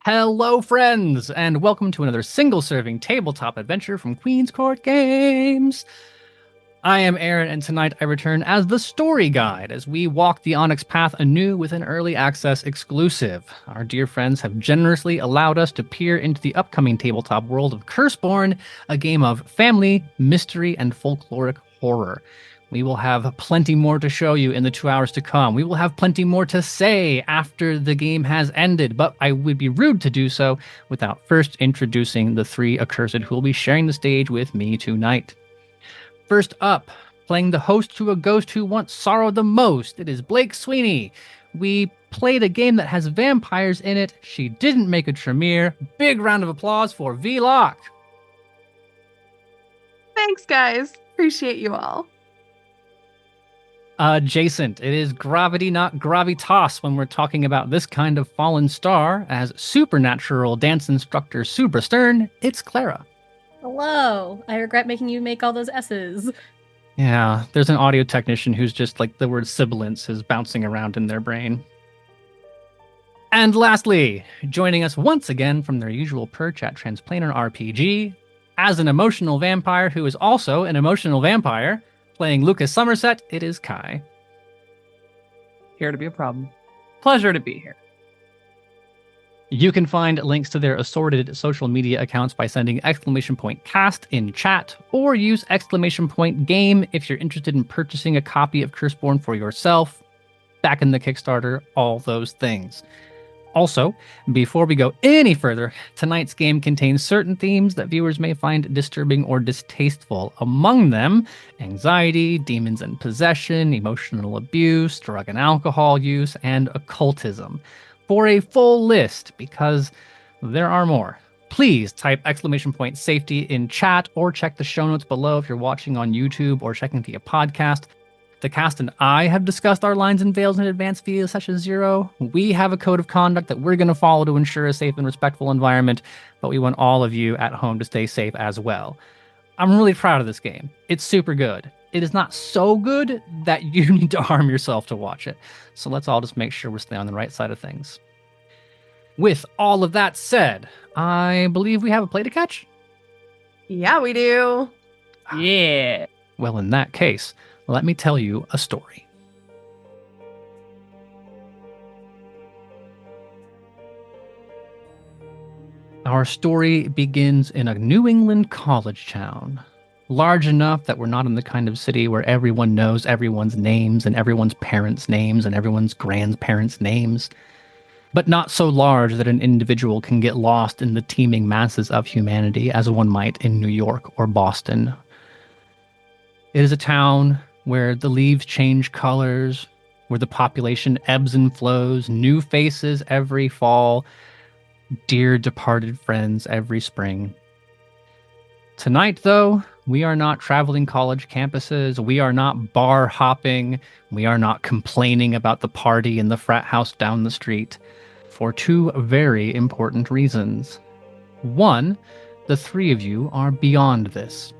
Hello, friends, and welcome to another single-serving tabletop adventure from Queen's Court Games. I am Aaron, and tonight I return as the story guide as we walk the Onyx path anew with an early access exclusive. Our dear friends have generously allowed us to peer into the upcoming tabletop world of Curseborne, a game of family, mystery, and folkloric horror. We will have plenty more to show you in the 2 hours to come. We will have plenty more to say after the game has ended, but I would be rude to do so without first introducing the three accursed who will be sharing the stage with me tonight. First up, playing the host to a ghost who once sorrowed the most, it is Blake Sweeney. We played a game that has vampires in it. She didn't make a Tremere. Big round of applause for V-Lock. Thanks, guys. Appreciate you all. Adjacent, it is gravity, not gravitas, when we're talking about this kind of fallen star. As supernatural dance instructor Subra Stern, it's Clara. Hello. I regret making you make all those S's. Yeah, there's an audio technician who's just like the word sibilance is bouncing around in their brain. And lastly, joining us once again from their usual perch at Transplanar RPG, as an emotional vampire who is also an emotional vampire, playing Lucas Somerset, it is Kai. Here to be a problem. Pleasure to be here. You can find links to their assorted social media accounts by sending !cast in chat, or use !game if you're interested in purchasing a copy of Curseborne for yourself. Back in the Kickstarter, all those things. Also, before we go any further, tonight's game contains certain themes that viewers may find disturbing or distasteful. Among them, anxiety, demons and possession, emotional abuse, drug and alcohol use, and occultism. For a full list, because there are more, please type !safety in chat or check the show notes below if you're watching on YouTube or checking via podcast. The cast and I have discussed our lines and veils in advance via Session Zero. We have a code of conduct that we're going to follow to ensure a safe and respectful environment, but we want all of you at home to stay safe as well. I'm really proud of this game. It's super good. It is not so good that you need to harm yourself to watch it. So let's all just make sure we're staying on the right side of things. With all of that said, I believe we have a play to catch? Yeah, we do. Yeah. Well, in that case, let me tell you a story. Our story begins in a New England college town, large enough that we're not in the kind of city where everyone knows everyone's names and everyone's parents' names and everyone's grandparents' names, but not so large that an individual can get lost in the teeming masses of humanity as one might in New York or Boston. It is a town where the leaves change colors, where the population ebbs and flows, new faces every fall, dear departed friends every spring. Tonight, though, we are not traveling college campuses, we are not bar hopping, we are not complaining about the party in the frat house down the street, for two very important reasons. One, the three of you are beyond this.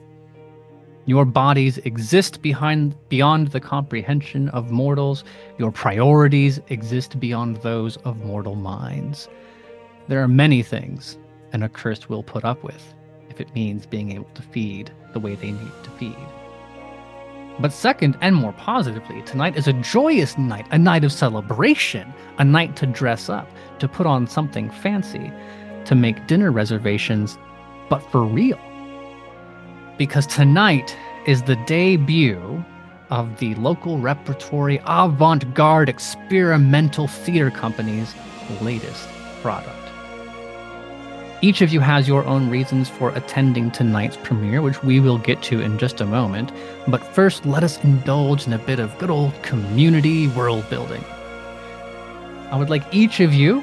Your bodies exist beyond the comprehension of mortals. Your priorities exist beyond those of mortal minds. There are many things an accursed will put up with if it means being able to feed the way they need to feed. But second, and more positively, tonight is a joyous night, a night of celebration, a night to dress up, to put on something fancy, to make dinner reservations, but for real. Because tonight is the debut of the local repertory avant-garde experimental theater company's latest product. Each of you has your own reasons for attending tonight's premiere, which we will get to in just a moment. But first, let us indulge in a bit of good old community world building. I would like each of you,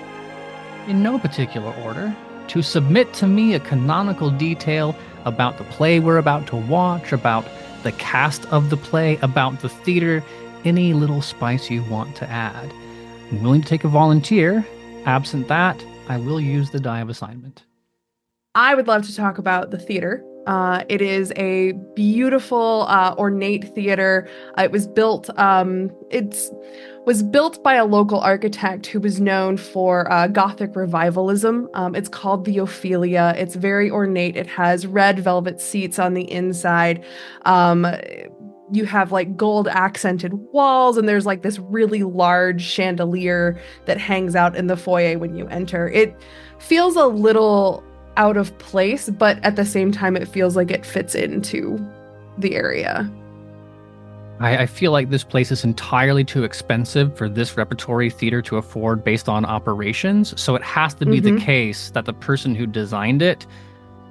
in no particular order, to submit to me a canonical detail about the play we're about to watch, about the cast of the play, about the theater, any little spice you want to add. I'm willing to take a volunteer. Absent that, I will use the die of assignment. I would love to talk about the theater. It is a beautiful, ornate theater. It was built, was built by a local architect who was known for Gothic revivalism. It's called the Ophelia. It's very ornate. It has red velvet seats on the inside. You have like gold accented walls, and there's like this really large chandelier that hangs out in the foyer when you enter. It feels a little out of place, but at the same time, it feels like it fits into the area. I feel like this place is entirely too expensive for this repertory theater to afford based on operations. So it has to be the case that the person who designed it,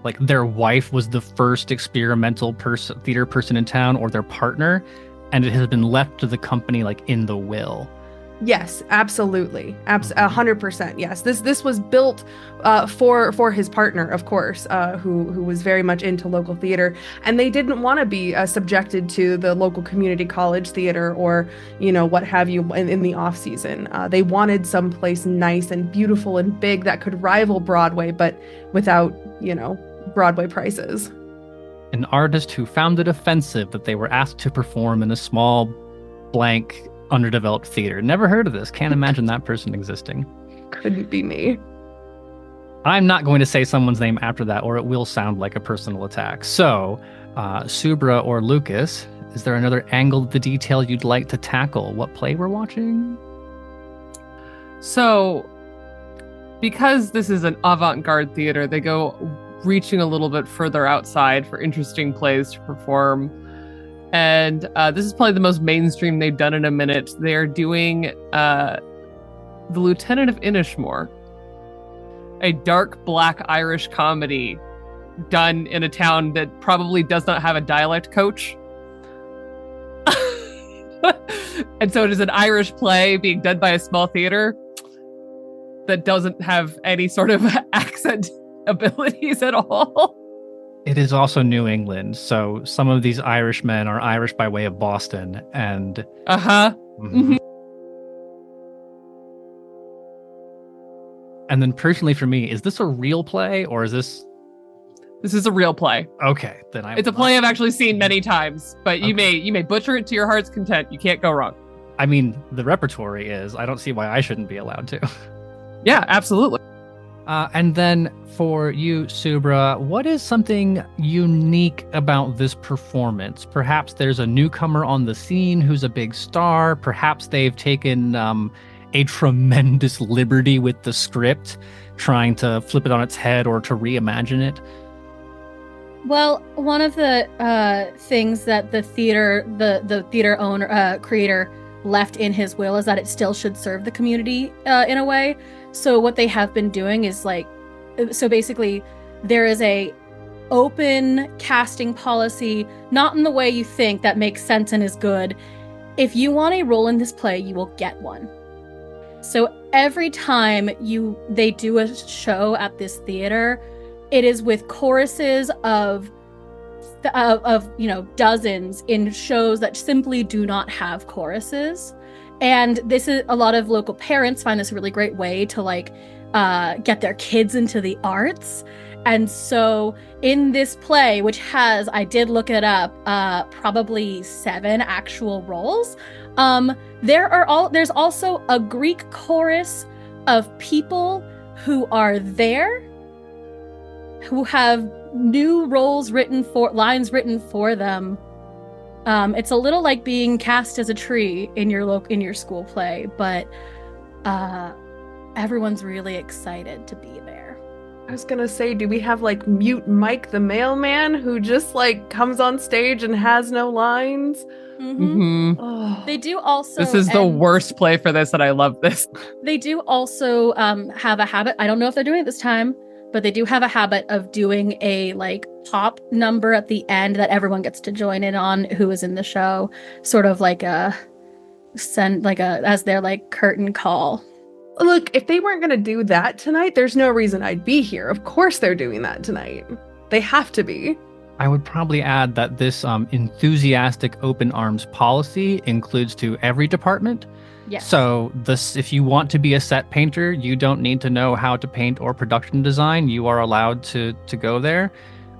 like their wife was the first experimental theater person in town, or their partner, and it has been left to the company like in the will. Yes, absolutely. 100%. Yes. This was built for his partner, of course, who was very much into local theater, and they didn't want to be subjected to the local community college theater or, what have you in the off season. They wanted someplace nice and beautiful and big that could rival Broadway, but without, Broadway prices. An artist who found it offensive that they were asked to perform in a small, blank, underdeveloped theater. Never heard of this. Can't imagine that person existing. Couldn't be me. I'm not going to say someone's name after that, or it will sound like a personal attack. So, Subra or Lucas, is there another angle of the detail you'd like to tackle? What play we're watching? So, because this is an avant-garde theater, they go reaching a little bit further outside for interesting plays to perform. And this is probably the most mainstream they've done in a minute. They're doing The Lieutenant of Inishmore, a dark black Irish comedy done in a town that probably does not have a dialect coach. And so it is an Irish play being done by a small theater that doesn't have any sort of accent abilities at all. It is also New England, so some of these Irishmen are Irish by way of Boston, and... Mm-hmm. And then personally for me, is this a real play, or is this... This is a real play. Okay, then It's a play I've actually seen many times, but you may butcher it to your heart's content. You can't go wrong. I mean, the repertory is. I don't see why I shouldn't be allowed to. Yeah, absolutely. And then for you, Subra, what is something unique about this performance? Perhaps there's a newcomer on the scene who's a big star. Perhaps they've taken a tremendous liberty with the script, trying to flip it on its head or to reimagine it. Well, one of the things that the theater owner, creator left in his will is that it still should serve the community in a way. So what they have been doing is basically there is a open casting policy, not in the way you think that makes sense and is good. If you want a role in this play, you will get one. So every time they do a show at this theater, it is with choruses of dozens in shows that simply do not have choruses. And this is a lot of local parents find this a really great way to get their kids into the arts. And so in this play, which has, I did look it up, probably 7 actual roles, there's also a Greek chorus of people who are there, who have new lines written for them. It's a little like being cast as a tree in your school play, but everyone's really excited to be there. I was gonna say, do we have Mute Mike the mailman who just comes on stage and has no lines? Mm-hmm. Oh. They do also. This is the worst play for this, and I love this. They do also have a habit. I don't know if they're doing it this time, but they do have a habit of doing a pop number at the end that everyone gets to join in on who is in the show, sort of as their curtain call. Look, if they weren't going to do that tonight, there's no reason I'd be here. Of course they're doing that tonight. They have to be. I would probably add that this enthusiastic open arms policy includes to every department. Yes. So if you want to be a set painter, you don't need to know how to paint or production design. You are allowed to go there.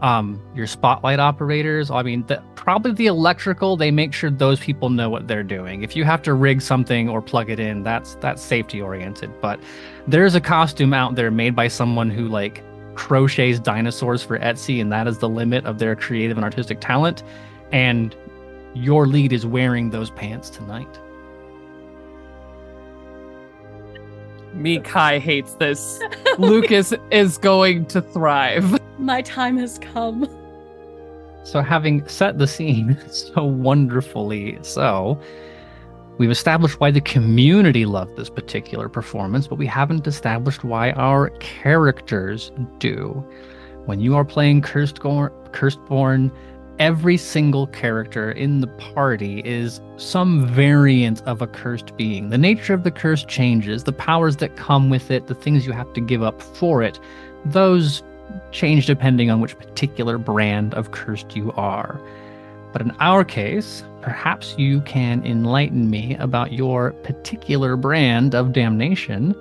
Your spotlight operators, I mean, probably the electrical, they make sure those people know what they're doing. If you have to rig something or plug it in, that's safety oriented. But there's a costume out there made by someone who like crochets dinosaurs for Etsy, and that is the limit of their creative and artistic talent. And your lead is wearing those pants tonight. Mikai hates this. Lucas is going to thrive. My time has come. So having set the scene so wonderfully so, we've established why the community loved this particular performance, but we haven't established why our characters do. When you are playing Curseborne, every single character in the party is some variant of a cursed being. The nature of the curse changes, the powers that come with it, the things you have to give up for it, those change depending on which particular brand of cursed you are. But in our case, perhaps you can enlighten me about your particular brand of damnation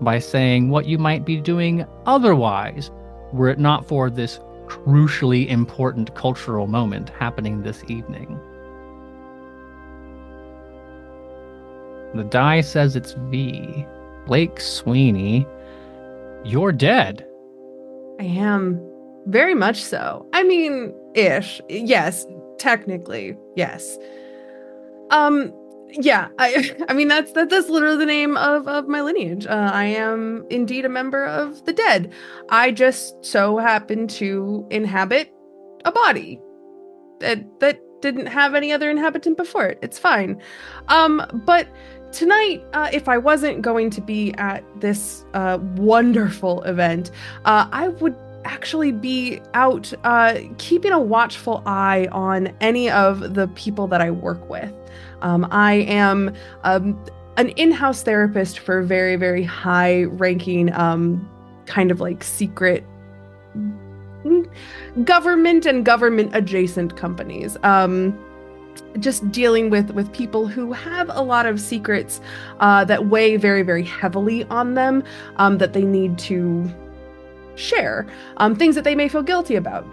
by saying what you might be doing otherwise, were it not for this crucially important cultural moment happening this evening. The die says it's V. Blake Sweeney, you're dead. I am. Very much so. I mean, ish. Yes, technically, yes. Yeah, I mean that's literally the name of my lineage. I am indeed a member of the dead. I just so happen to inhabit a body that didn't have any other inhabitant before it. It's fine. But tonight, if I wasn't going to be at this wonderful event, I would actually be out keeping a watchful eye on any of the people that I work with. I am an in-house therapist for very, very high-ranking, kind of like secret government and government-adjacent companies. Just dealing with people who have a lot of secrets that weigh very, very heavily on them, that they need to share, things that they may feel guilty about,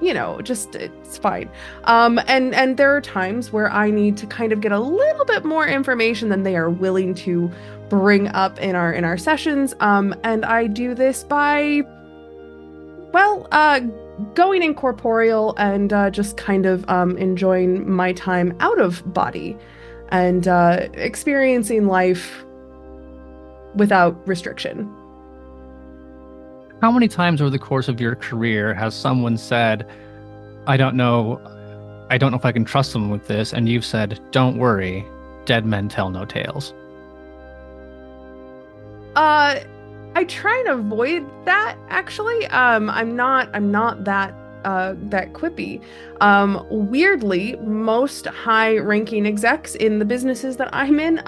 just it's fine. And there are times where I need to kind of get a little bit more information than they are willing to bring up in our sessions. And I do this by, going incorporeal and just kind of enjoying my time out of body and experiencing life without restriction. How many times over the course of your career has someone said, I don't know if I can trust someone with this, and you've said, don't worry, dead men tell no tales? I try and avoid that, actually. I'm not that quippy. Weirdly, most high-ranking execs in the businesses that I'm in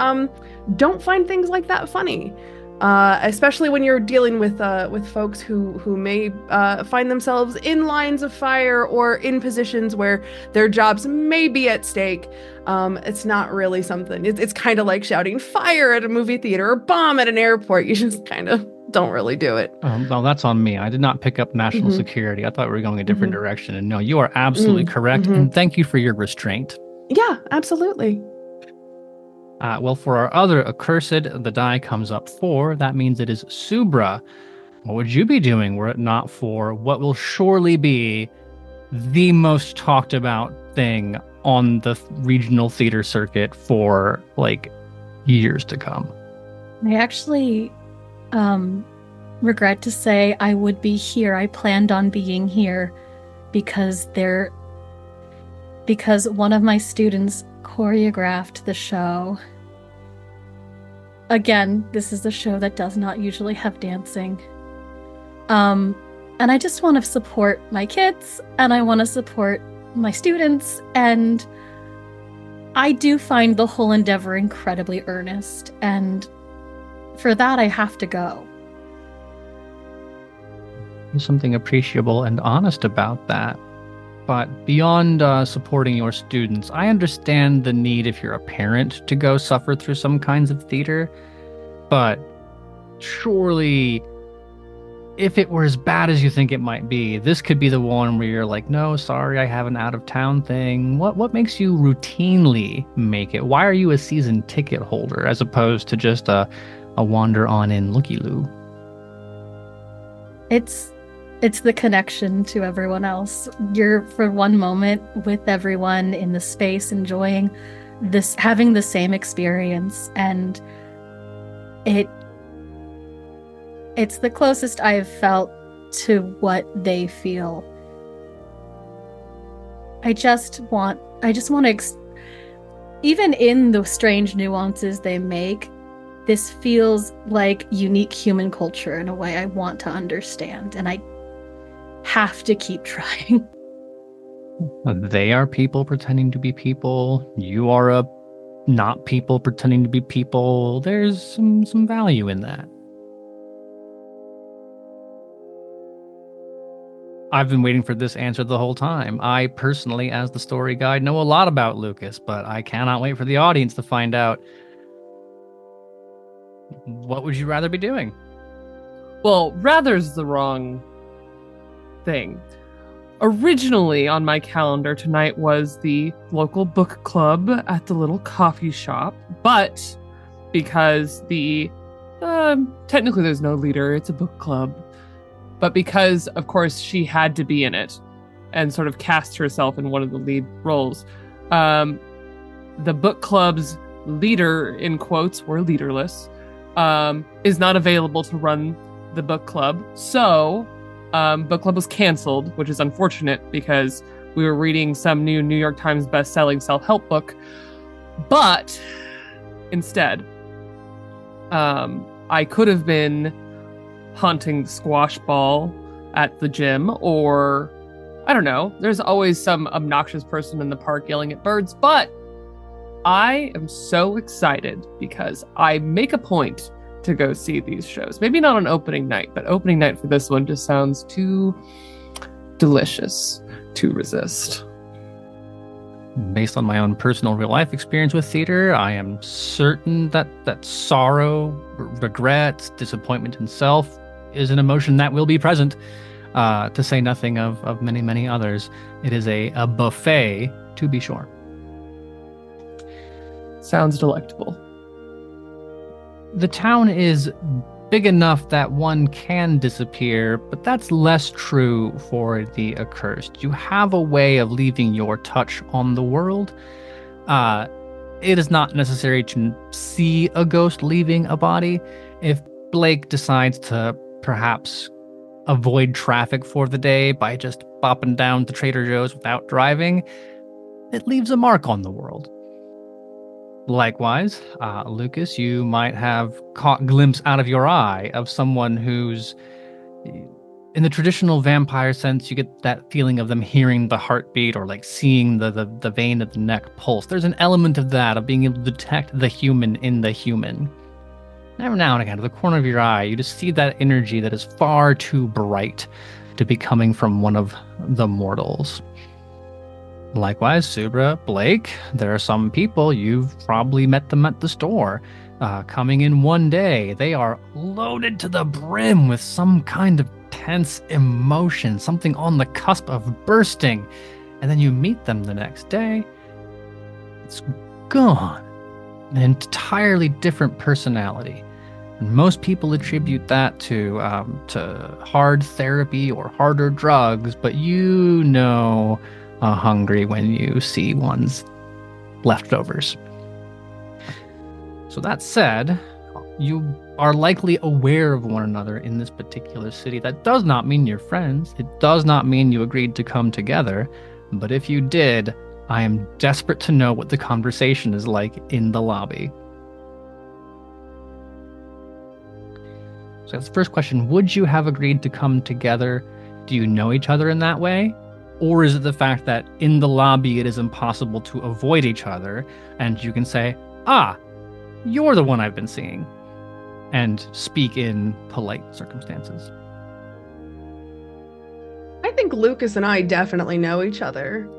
don't find things like that funny. Especially when you're dealing with folks who may find themselves in lines of fire or in positions where their jobs may be at stake. It's not really something. It's kind of like shouting fire at a movie theater or bomb at an airport. You just kind of don't really do it. Well, that's on me. I did not pick up national security. I thought we were going a different direction. And no, you are absolutely correct. And thank you for your restraint. Yeah, absolutely. Well, for our other accursed, the die comes up 4. That means it is Subra. What would you be doing were it not for what will surely be the most talked about thing on the regional theater circuit for like years to come? I actually regret to say I would be here. I planned on being here because one of my students choreographed the show. Again, this is a show that does not usually have dancing. And I just want to support my kids, and I want to support my students, and I do find the whole endeavor incredibly earnest, and for that I have to go. There's something appreciable and honest about that. But beyond supporting your students, I understand the need if you're a parent to go suffer through some kinds of theater. But surely if it were as bad as you think it might be, this could be the one where you're like, no, sorry, I have an out of town thing. What makes you routinely make it? Why are you a season ticket holder as opposed to just a wander on in looky-loo? It's the connection to everyone else. You're for one moment with everyone in the space, enjoying this, having the same experience, and it's the closest I've felt to what they feel. I just want to, even in the strange nuances they make, this feels like unique human culture in a way I want to understand, and I have to keep trying. They are people pretending to be people. You are a not people pretending to be people. There's some value in that. I've been waiting for this answer the whole time. I personally, as the story guide, know a lot about Lucas, but I cannot wait for the audience to find out. What would you rather be doing? Well, rather's the wrong thing. Originally on my calendar tonight was the local book club at the little coffee shop, but because technically there's no leader, it's a book club, but because of course she had to be in it and sort of cast herself in one of the lead roles, the book club's leader, in quotes, we're leaderless, is not available to run the book club. So book club was canceled, which is unfortunate because we were reading some new New York Times best-selling self-help book. But instead, I could have been haunting the squash ball at the gym, or I don't know, there's always some obnoxious person in the park yelling at birds. But I am so excited because I make a point to go see these shows. Maybe not on opening night, but opening night for this one just sounds too delicious to resist. Based on my own personal real life experience with theater, I am certain that sorrow, regret, disappointment in self is an emotion that will be present, to say nothing of many, many others. It is a buffet, to be sure. Sounds delectable. The town is big enough that one can disappear, but that's less true for the accursed. You have a way of leaving your touch on the world. It is not necessary to see a ghost leaving a body. If Blake decides to perhaps avoid traffic for the day by just bopping down to Trader Joe's without driving, it leaves a mark on the world. Likewise, Lucas, you might have caught a glimpse out of your eye of someone who's, in the traditional vampire sense, you get that feeling of them hearing the heartbeat or like seeing the vein of the neck pulse. There's an element of that, of being able to detect the human in the human. Every now and again, out of the corner of your eye, you just see that energy that is far too bright to be coming from one of the mortals. Likewise, Subra, Blake, there are some people, you've probably met them at the store, coming in one day. They are loaded to the brim with some kind of tense emotion, something on the cusp of bursting. And then you meet them the next day. It's gone. An entirely different personality. And most people attribute that to hard therapy or harder drugs, but you know hungry when you see one's leftovers. So that said, you are likely aware of one another in this particular city. That does not mean you're friends. It does not mean you agreed to come together. But if you did, I am desperate to know what the conversation is like in the lobby. So that's the first question. Would you have agreed to come together? Do you know each other in that way? Or is it the fact that in the lobby it is impossible to avoid each other and you can say, you're the one I've been seeing, and speak in polite circumstances? I think Lucas and I definitely know each other.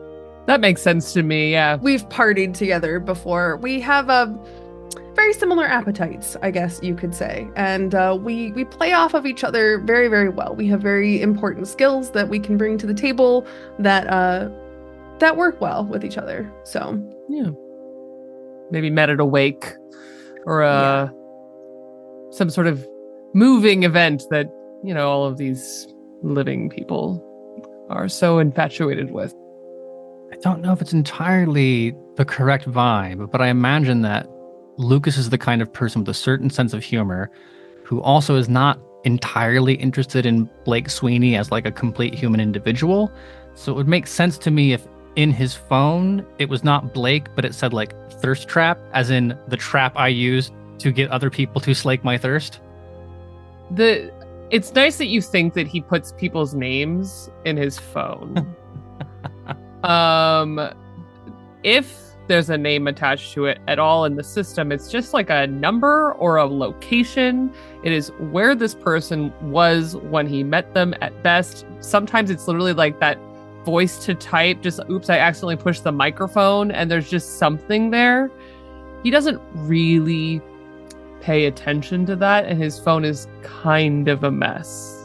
That makes sense to me, yeah. We've partied together before. We have a very similar appetites, I guess you could say. And we play off of each other very, very well. We have very important skills that we can bring to the table that work well with each other. So yeah, maybe met at a wake or some sort of moving event that all of these living people are so infatuated with. I don't know if it's entirely the correct vibe, but I imagine that Lucas is the kind of person with a certain sense of humor who also is not entirely interested in Blake Sweeney as like a complete human individual. So it would make sense to me if in his phone it was not Blake, but it said like thirst trap, as in the trap I use to get other people to slake my thirst. It's nice that you think that he puts people's names in his phone. If there's a name attached to it at all in the system, it's just like a number or a location. It is where this person was when he met them at best. Sometimes it's literally like that voice to type, just oops, I accidentally pushed the microphone, and there's just something there. He doesn't really pay attention to that, and his phone is kind of a mess.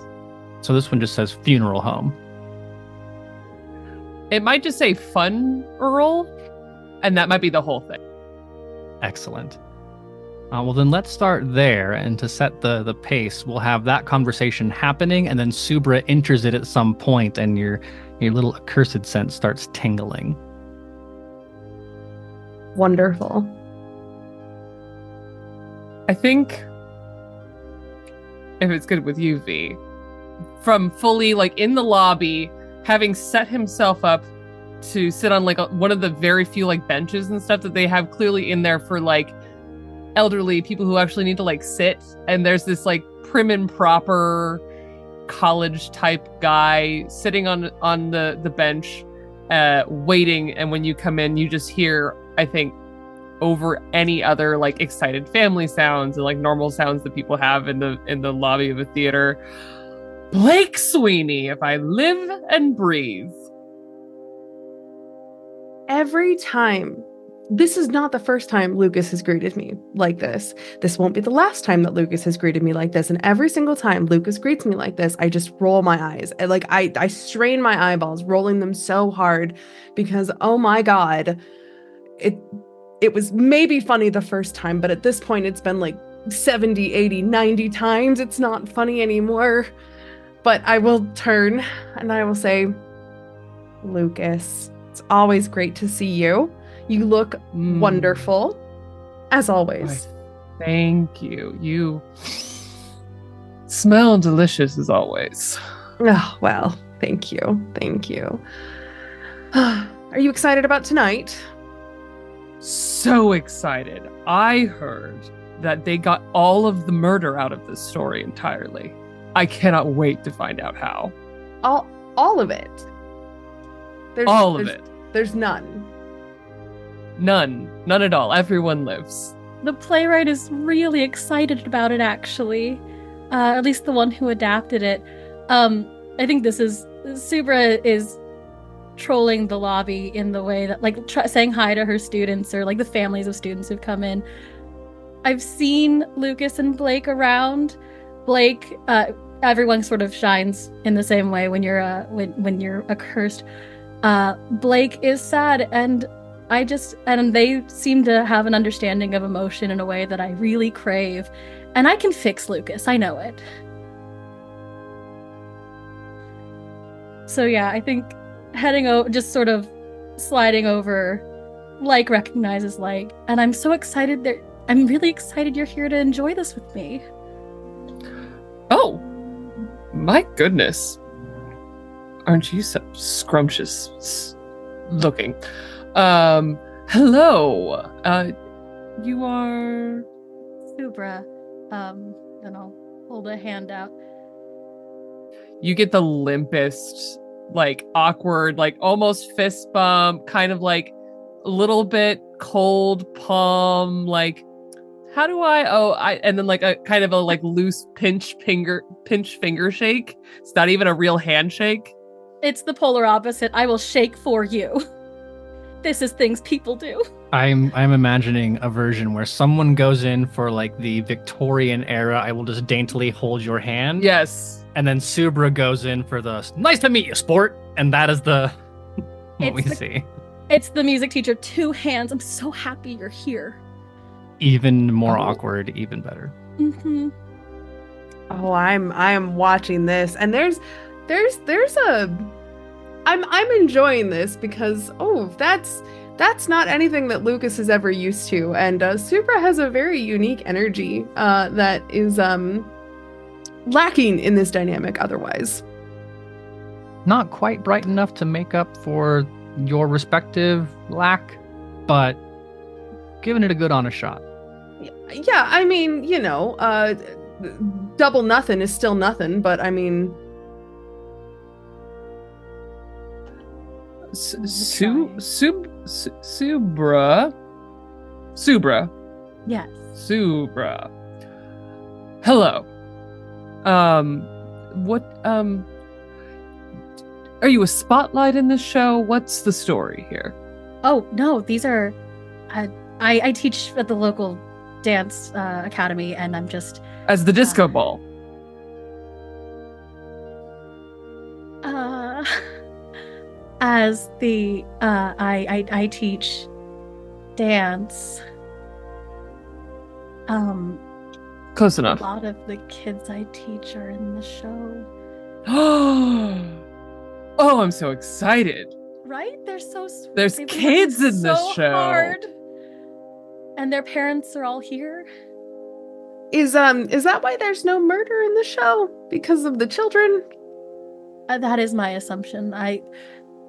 So this one just says funeral home. It might just say fun Earl, and that might be the whole thing. Excellent. Well, then let's start there, and to set the pace, we'll have that conversation happening, and then Subra enters it at some point, and your little accursed sense starts tingling. Wonderful. I think, if it's good with you, V, from fully like in the lobby, having set himself up to sit on like one of the very few like benches and stuff that they have clearly in there for like elderly people who actually need to like sit, and there's this like prim and proper college type guy sitting on the bench waiting, and when you come in you just hear, I think, over any other like excited family sounds and like normal sounds that people have in the lobby of a theater, Blake Sweeney, if I live and breathe. Every time. This is not the first time Lucas has greeted me like this. This won't be the last time that Lucas has greeted me like this. And every single time Lucas greets me like this, I just roll my eyes. I strain my eyeballs, rolling them so hard because, oh my God, it was maybe funny the first time, but at this point it's been like 70, 80, 90 times. It's not funny anymore. But I will turn and I will say, Lucas, it's always great to see you. You look wonderful, as always. Thank you. You smell delicious as always. Oh, well, thank you. Thank you. Are you excited about tonight? So excited. I heard that they got all of the murder out of this story entirely. I cannot wait to find out how. All of it. All of it. There's none. None at all. Everyone lives. The playwright is really excited about it, actually. At least the one who adapted it. I think Subra is trolling the lobby in the way that, like, saying hi to her students or like the families of students who've come in. I've seen Lucas and Blake around. Blake, everyone sort of shines in the same way when you're accursed. Blake is sad, and they seem to have an understanding of emotion in a way that I really crave. And I can fix Lucas, I know it. So yeah, I think heading over, just sort of sliding over, like recognizes like, and I'm so excited I'm really excited you're here to enjoy this with me. Oh, my goodness. Aren't you so scrumptious looking? Hello. You are Subra. Then I'll hold a hand out. You get the limpest, like awkward, like almost fist bump, kind of like a little bit cold palm, like how do and then like a kind of a like loose pinch finger shake. It's not even a real handshake. It's the polar opposite. I will shake for you. This is things people do. I'm imagining a version where someone goes in for like the Victorian era. I will just daintily hold your hand. Yes. And then Subra goes in for the nice to meet you, sport. And that is the what we see. It's the music teacher, 2 hands. I'm so happy you're here. Even more awkward, even better. Mm-hmm. Oh, I'm watching this, and there's a I'm enjoying this because that's not anything that Lucas is ever used to, and Supra has a very unique energy that is lacking in this dynamic otherwise. Not quite bright enough to make up for your respective lack, but giving it a good honest shot. Yeah, I mean, double nothing is still nothing, but I mean, Subra. Yes. Subra. Hello. What are you a spotlight in this show? What's the story here? Oh, no, these are I teach at the local dance academy, and I'm just as the disco ball. As the I teach dance. Close enough. A lot of the kids I teach are in the show. Oh, I'm so excited. Right? They're so sweet. There's kids in this show. Hard. And their parents are all here. Is that why there's no murder in the show? Because of the children? That is my assumption.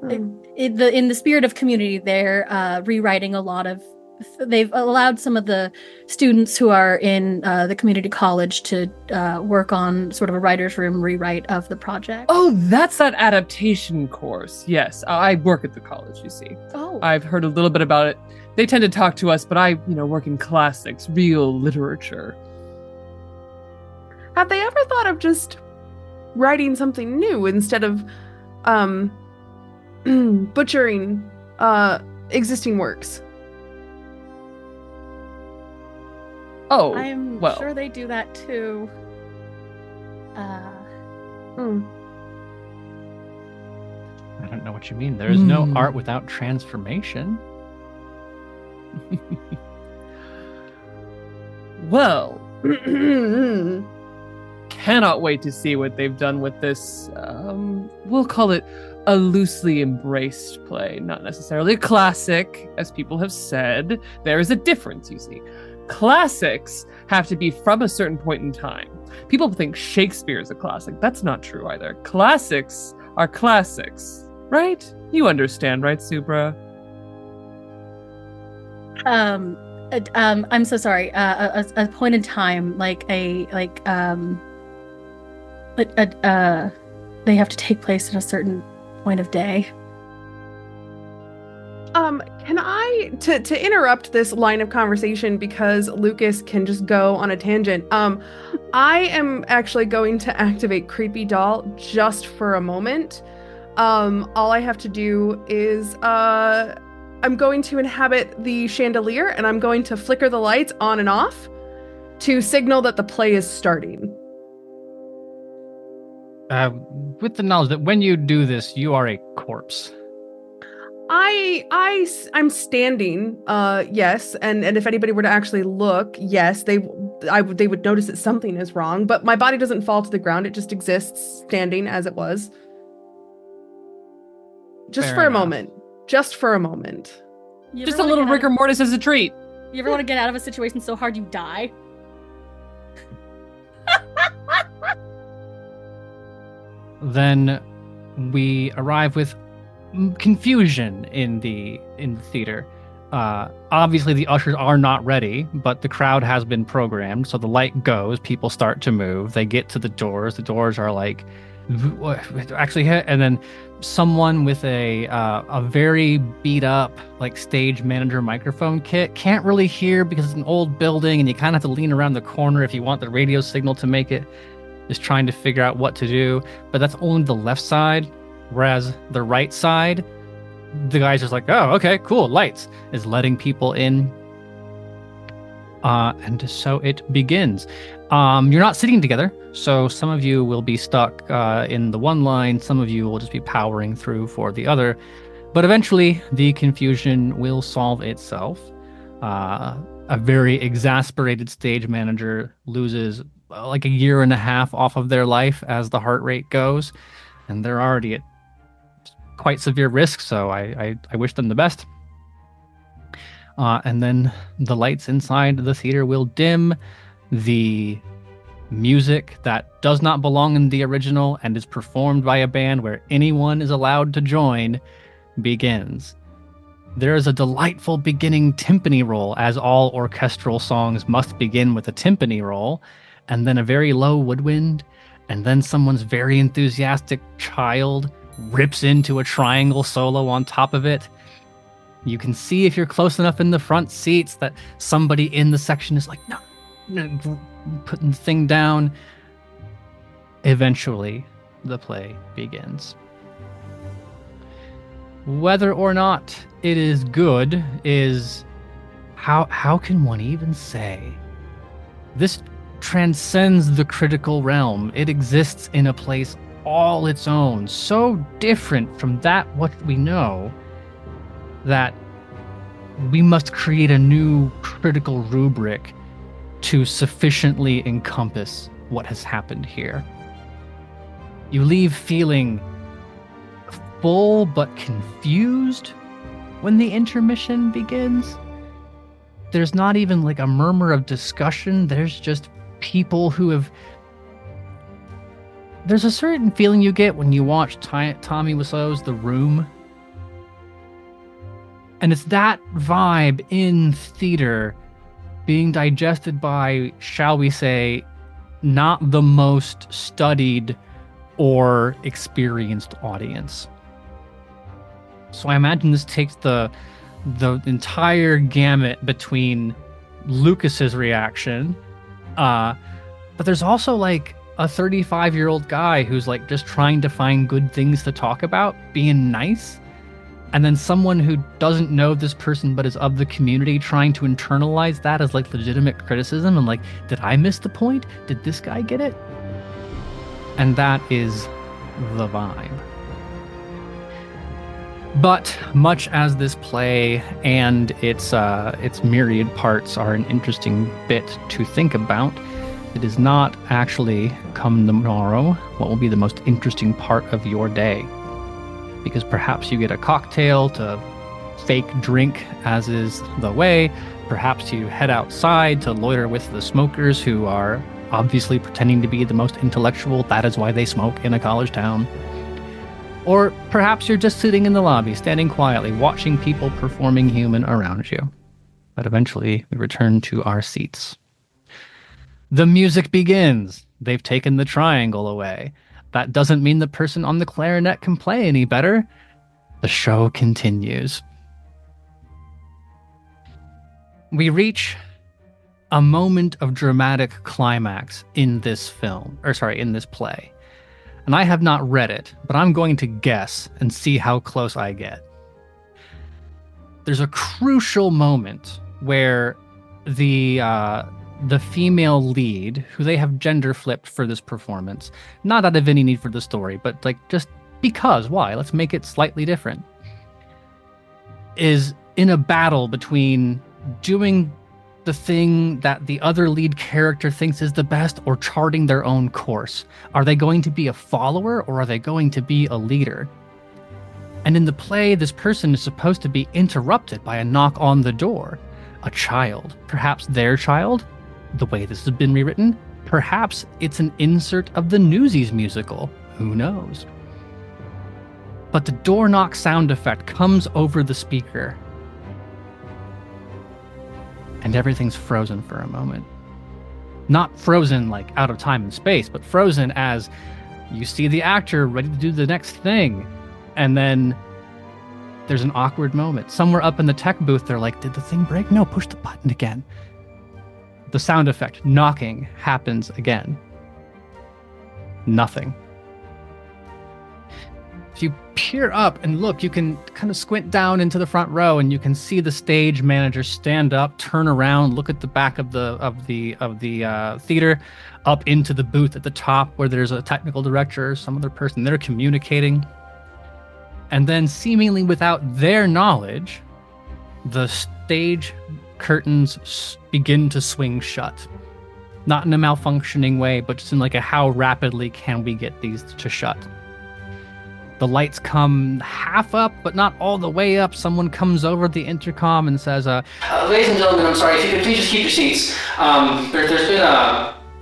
In the spirit of community, they're rewriting a lot of. They've allowed some of the students who are in the community college to work on sort of a writer's room rewrite of the project. Oh, that's that adaptation course. Yes, I work at the college, you see. Oh. I've heard a little bit about it. They tend to talk to us, but I, work in classics, real literature. Have they ever thought of just writing something new instead of butchering existing works? Oh, I'm sure they do that too. I don't know what you mean. There's no art without transformation. Well, cannot wait to see what they've done with this. We'll call it a loosely embraced play, not necessarily a classic, as people have said. There is a difference, you see. Classics have to be from a certain point in time. People think Shakespeare is a classic. That's not true either. Classics are classics, right? You understand, right, Subra? I'm so sorry. A point in time, they have to take place at a certain point of day. Can I to interrupt this line of conversation because Lucas can just go on a tangent. I am actually going to activate Creepy Doll just for a moment. All I have to do is I'm going to inhabit the chandelier and I'm going to flicker the lights on and off to signal that the play is starting. With the knowledge that when you do this, you are a corpse. I'm standing, yes, and if anybody were to actually look, yes, they would notice that something is wrong, but my body doesn't fall to the ground, it just exists standing as it was. Just for a moment. Just for a moment. Just a little rigor mortis as a treat. You ever want to get out of a situation so hard you die? Then we arrive with confusion in the theater. Obviously the ushers are not ready, but the crowd has been programmed, so the light goes, people start to move, they get to the doors are like actually, and then someone with a very beat up like stage manager microphone kit can't really hear because it's an old building and you kind of have to lean around the corner if you want the radio signal to make it. Just trying to figure out what to do, but that's only the left side, whereas the right side, the guy's just like, oh, okay, cool, lights, is letting people in. And so it begins. You're not sitting together, so some of you will be stuck in the one line, some of you will just be powering through for the other. But eventually, the confusion will solve itself. A very exasperated stage manager loses like a year and a half off of their life as the heart rate goes, and they're already at quite severe risk, so I wish them the best. And then the lights inside the theater will dim. The music that does not belong in the original and is performed by a band where anyone is allowed to join begins. There is a delightful beginning timpani roll, as all orchestral songs must begin with a timpani roll, and then a very low woodwind, and then someone's very enthusiastic child rips into a triangle solo on top of it. You can see if you're close enough in the front seats that somebody in the section is like, no, putting the thing down. Eventually, the play begins. Whether or not it is good is how can one even say? This transcends the critical realm. It exists in a place all its own, so different from that what we know, that we must create a new critical rubric to sufficiently encompass what has happened here. You leave feeling full but confused when the intermission begins. There's not even like a murmur of discussion. There's just people who have... There's a certain feeling you get when you watch Tommy Wiseau's The Room. And it's that vibe in theater being digested by, shall we say, not the most studied or experienced audience. So I imagine this takes the entire gamut between Lucas's reaction, but there's also like a 35-year-old guy who's like just trying to find good things to talk about, being nice, and then someone who doesn't know this person but is of the community trying to internalize that as like legitimate criticism and like, did I miss the point? Did this guy get it? And that is the vibe. But much as this play and its myriad parts are an interesting bit to think about, it is not actually, come tomorrow, what will be the most interesting part of your day. Because perhaps you get a cocktail to fake drink, as is the way. Perhaps you head outside to loiter with the smokers who are obviously pretending to be the most intellectual. That is why they smoke in a college town. Or perhaps you're just sitting in the lobby, standing quietly, watching people performing human around you. But eventually, we return to our seats. The music begins. They've taken the triangle away. That doesn't mean the person on the clarinet can play any better. The show continues. We reach a moment of dramatic climax in this in this play. And I have not read it, but I'm going to guess and see how close I get. There's a crucial moment where the female lead, who they have gender flipped for this performance, not out of any need for the story, but like just because, why? Let's make it slightly different, is in a battle between doing the thing that the other lead character thinks is the best or charting their own course. Are they going to be a follower or are they going to be a leader? And in the play, this person is supposed to be interrupted by a knock on the door. A child, perhaps their child, the way this has been rewritten. Perhaps it's an insert of the Newsies musical. Who knows? But the door knock sound effect comes over the speaker. And everything's frozen for a moment. Not frozen like out of time and space, but frozen as you see the actor ready to do the next thing. And then there's an awkward moment. Somewhere up in the tech booth, they're like, did the thing break? No, push the button again. The sound effect, knocking, happens again. Nothing. If you peer up and look, you can kind of squint down into the front row, and you can see the stage manager stand up, turn around, look at the back of the theater, up into the booth at the top where there's a technical director or some other person. They're communicating, and then seemingly without their knowledge, the stage curtains begin to swing shut. Not in a malfunctioning way, but just in like a how rapidly can we get these to shut. The lights come half up, but not all the way up. Someone comes over the intercom and says, ladies and gentlemen, I'm sorry, if you could please just keep your seats. There's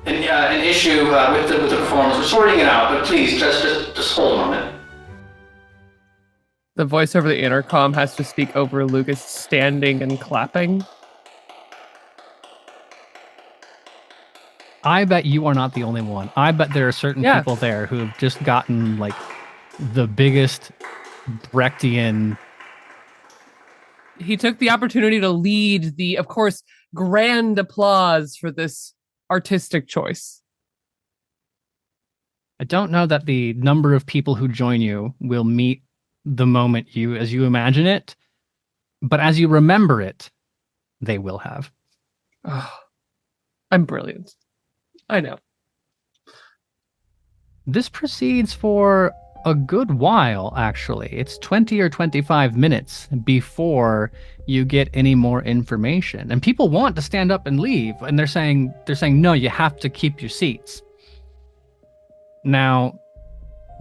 been an issue with the performance. We're sorting it out, but please, just hold a moment. The voice over the intercom has to speak over Lucas standing and clapping. I bet you are not the only one. I bet there are certain people there who have just gotten like the biggest Brechtian. He took the opportunity to lead the, of course, grand applause for this artistic choice. I don't know that the number of people who join you will meet the moment as you imagine it, but as you remember it, they will have. Oh, I'm brilliant. I know. This proceeds for a good while, actually. It's 20 or 25 minutes before you get any more information. And people want to stand up and leave, and they're saying, no, you have to keep your seats. Now,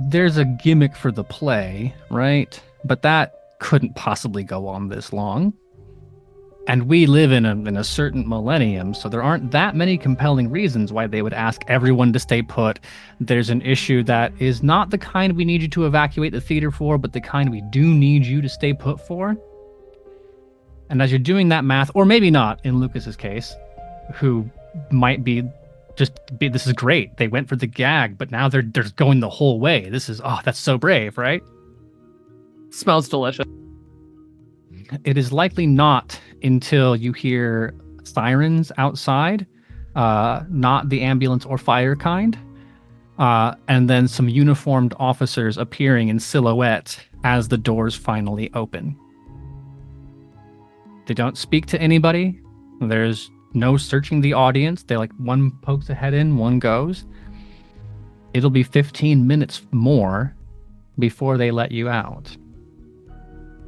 there's a gimmick for the play, right? But that couldn't possibly go on this long. And we live in a certain millennium, so there aren't that many compelling reasons why they would ask everyone to stay put. There's an issue that is not the kind we need you to evacuate the theater for, but the kind we do need you to stay put for. And as you're doing that math, or maybe not in Lucas's case, who might be this is great. They went for the gag, but now they're going the whole way. That's so brave, right? Smells delicious. It is likely not until you hear sirens outside, not the ambulance or fire kind, and then some uniformed officers appearing in silhouette as the doors finally open. They don't speak to anybody. There's no searching the audience. One pokes a head in, one goes. It'll be 15 minutes more before they let you out.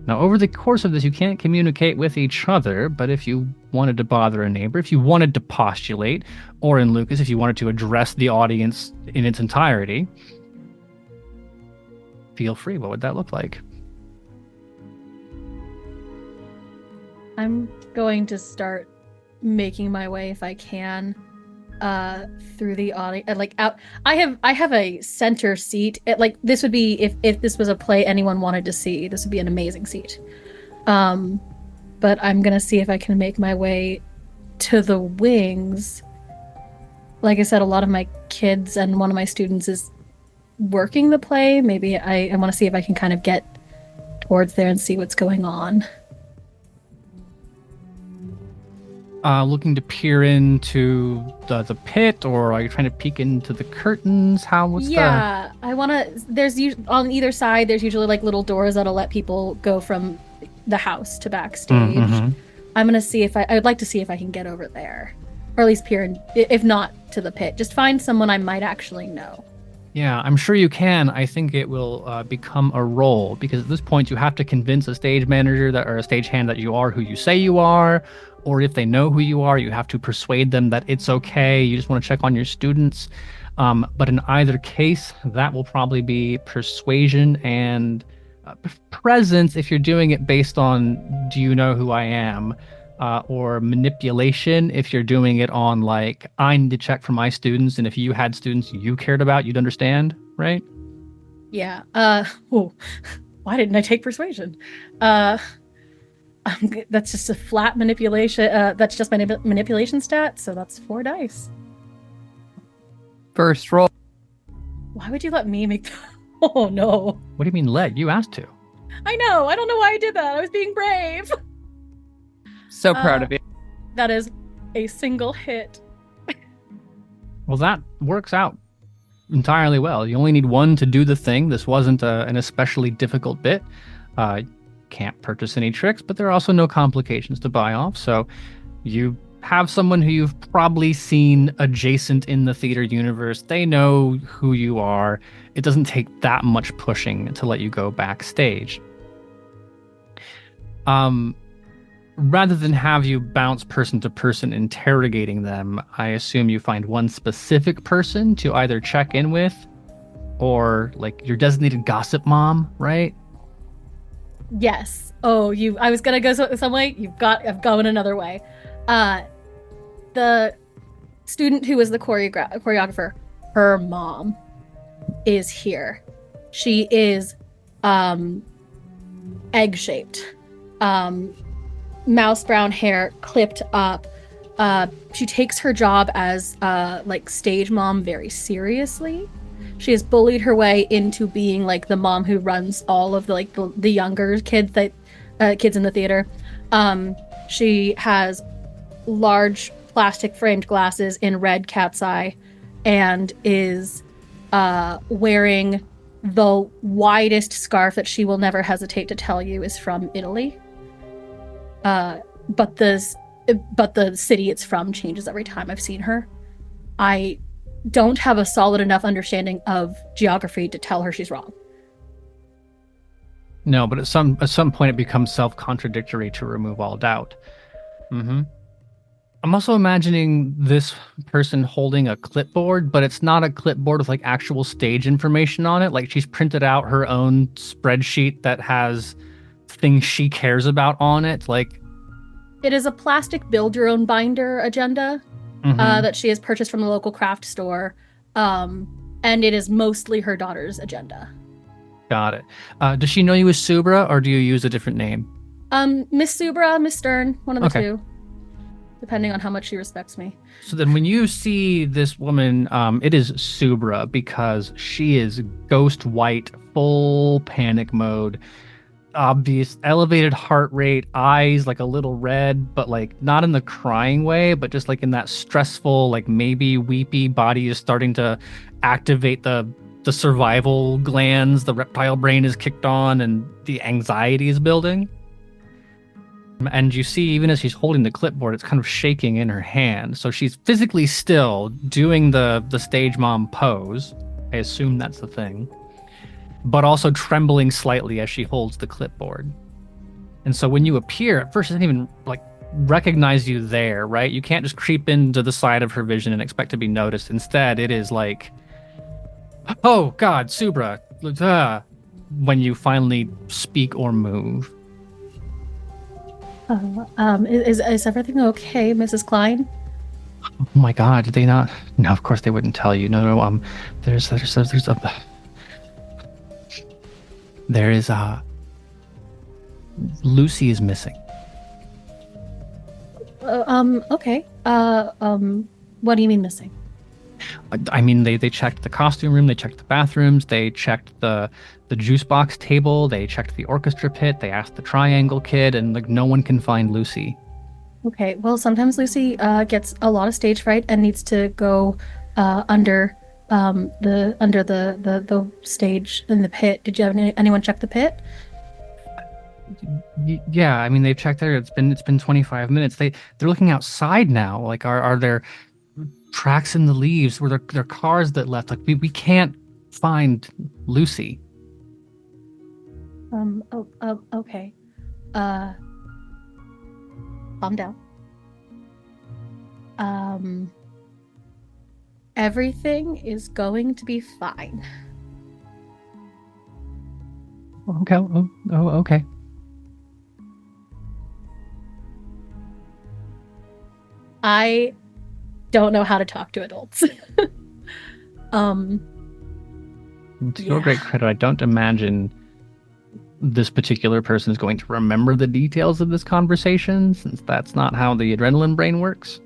Now, over the course of this, you can't communicate with each other, but if you wanted to bother a neighbor, if you wanted to postulate, or in Lucas, if you wanted to address the audience in its entirety, feel free. What would that look like? I'm going to start making my way, if I can, through the audience, out. I have a center seat. This would be if this was a play anyone wanted to see. This would be an amazing seat. But I'm gonna see if I can make my way to the wings. Like I said, a lot of my kids and one of my students is working the play. Maybe I want to see if I can kind of get towards there and see what's going on. Looking to peer into the pit, or are you trying to peek into the curtains? I want to. There's on either side. There's usually little doors that'll let people go from the house to backstage. Mm-hmm. I'm gonna see if I would like to see if I can get over there, or at least peer in, if not to the pit. Just find someone I might actually know. Yeah, I'm sure you can. I think it will become a role, because at this point you have to convince a stage manager or a stagehand that you are who you say you are. Or if they know who you are, you have to persuade them that it's okay. You just want to check on your students. But in either case, that will probably be persuasion and presence if you're doing it based on, do you know who I am? Or manipulation if you're doing it on I need to check for my students. And if you had students you cared about, you'd understand, right? Yeah. Why didn't I take persuasion? That's just a flat manipulation. That's just my manipulation stat, so that's 4 dice. First roll. Why would you let me make that? Oh, no. What do you mean let? You asked to. I know. I don't know why I did that. I was being brave. So proud of you. That is a single hit. Well, that works out entirely well. You only need one to do the thing. This wasn't an especially difficult bit. Can't purchase any tricks, but there are also no complications to buy off. So you have someone who you've probably seen adjacent in the theater universe. They know who you are. It doesn't take that much pushing to let you go backstage. Rather than have you bounce person to person interrogating them, I assume you find one specific person to either check in with or like your designated gossip mom, right? Yes. Oh, I was gonna go some way. I've gone another way. The student who was the choreographer, her mom is here. She is egg-shaped. Mouse brown hair, clipped up. She takes her job as like stage mom very seriously. She has bullied her way into being like the mom who runs all of the younger kids kids in the theater. She has large plastic framed glasses in red cat's eye and is wearing the widest scarf that she will never hesitate to tell you is from Italy. But the city it's from changes every time I've seen her. I don't have a solid enough understanding of geography to tell her she's wrong. No, but at some point it becomes self-contradictory to remove all doubt. Mm-hmm. I'm also imagining this person holding a clipboard, but it's not a clipboard with like actual stage information on it. Like she's printed out her own spreadsheet that has things she cares about on it. Like it is a plastic build your own binder agenda that she has purchased from the local craft store. And it is mostly her daughter's agenda. Got it. Does she know you as Subra or do you use a different name? Miss Subra, Miss Stern, one of the two. Depending on how much she respects me. So then when you see this woman, it is Subra because she is ghost white, full panic mode, obvious elevated heart rate, eyes like a little red, but like not in the crying way, but just like in that stressful, like maybe weepy body is starting to activate the survival glands, the reptile brain is kicked on and the anxiety is building. And you see, even as she's holding the clipboard, it's kind of shaking in her hand. So she's physically still doing the stage mom pose. I assume that's the thing. But also trembling slightly as she holds the clipboard. And so when you appear, at first she doesn't even like recognize you there, right? You can't just creep into the side of her vision and expect to be noticed. Instead, it is like, oh God, Subra, when you finally speak or move. Is everything okay, Mrs. Klein? Oh my God, did they not? No, of course they wouldn't tell you. No. There's Lucy is missing. Okay. What do you mean missing? I mean, they checked the costume room, they checked the bathrooms, they checked the juice box table, they checked the orchestra pit, they asked the triangle kid, and like no one can find Lucy. Okay, well, sometimes Lucy gets a lot of stage fright and needs to go under the stage in the pit. Did you have anyone check the pit? Yeah, I mean they've checked there. It's been 25 minutes. They're looking outside now. Like are there tracks in the leaves? Were there cars that left? Like we can't find Lucy. Okay. Calm down. Everything is going to be fine. Okay. Oh, okay. I don't know how to talk to adults. To your great credit, I don't imagine this particular person is going to remember the details of this conversation, since that's not how the adrenaline brain works.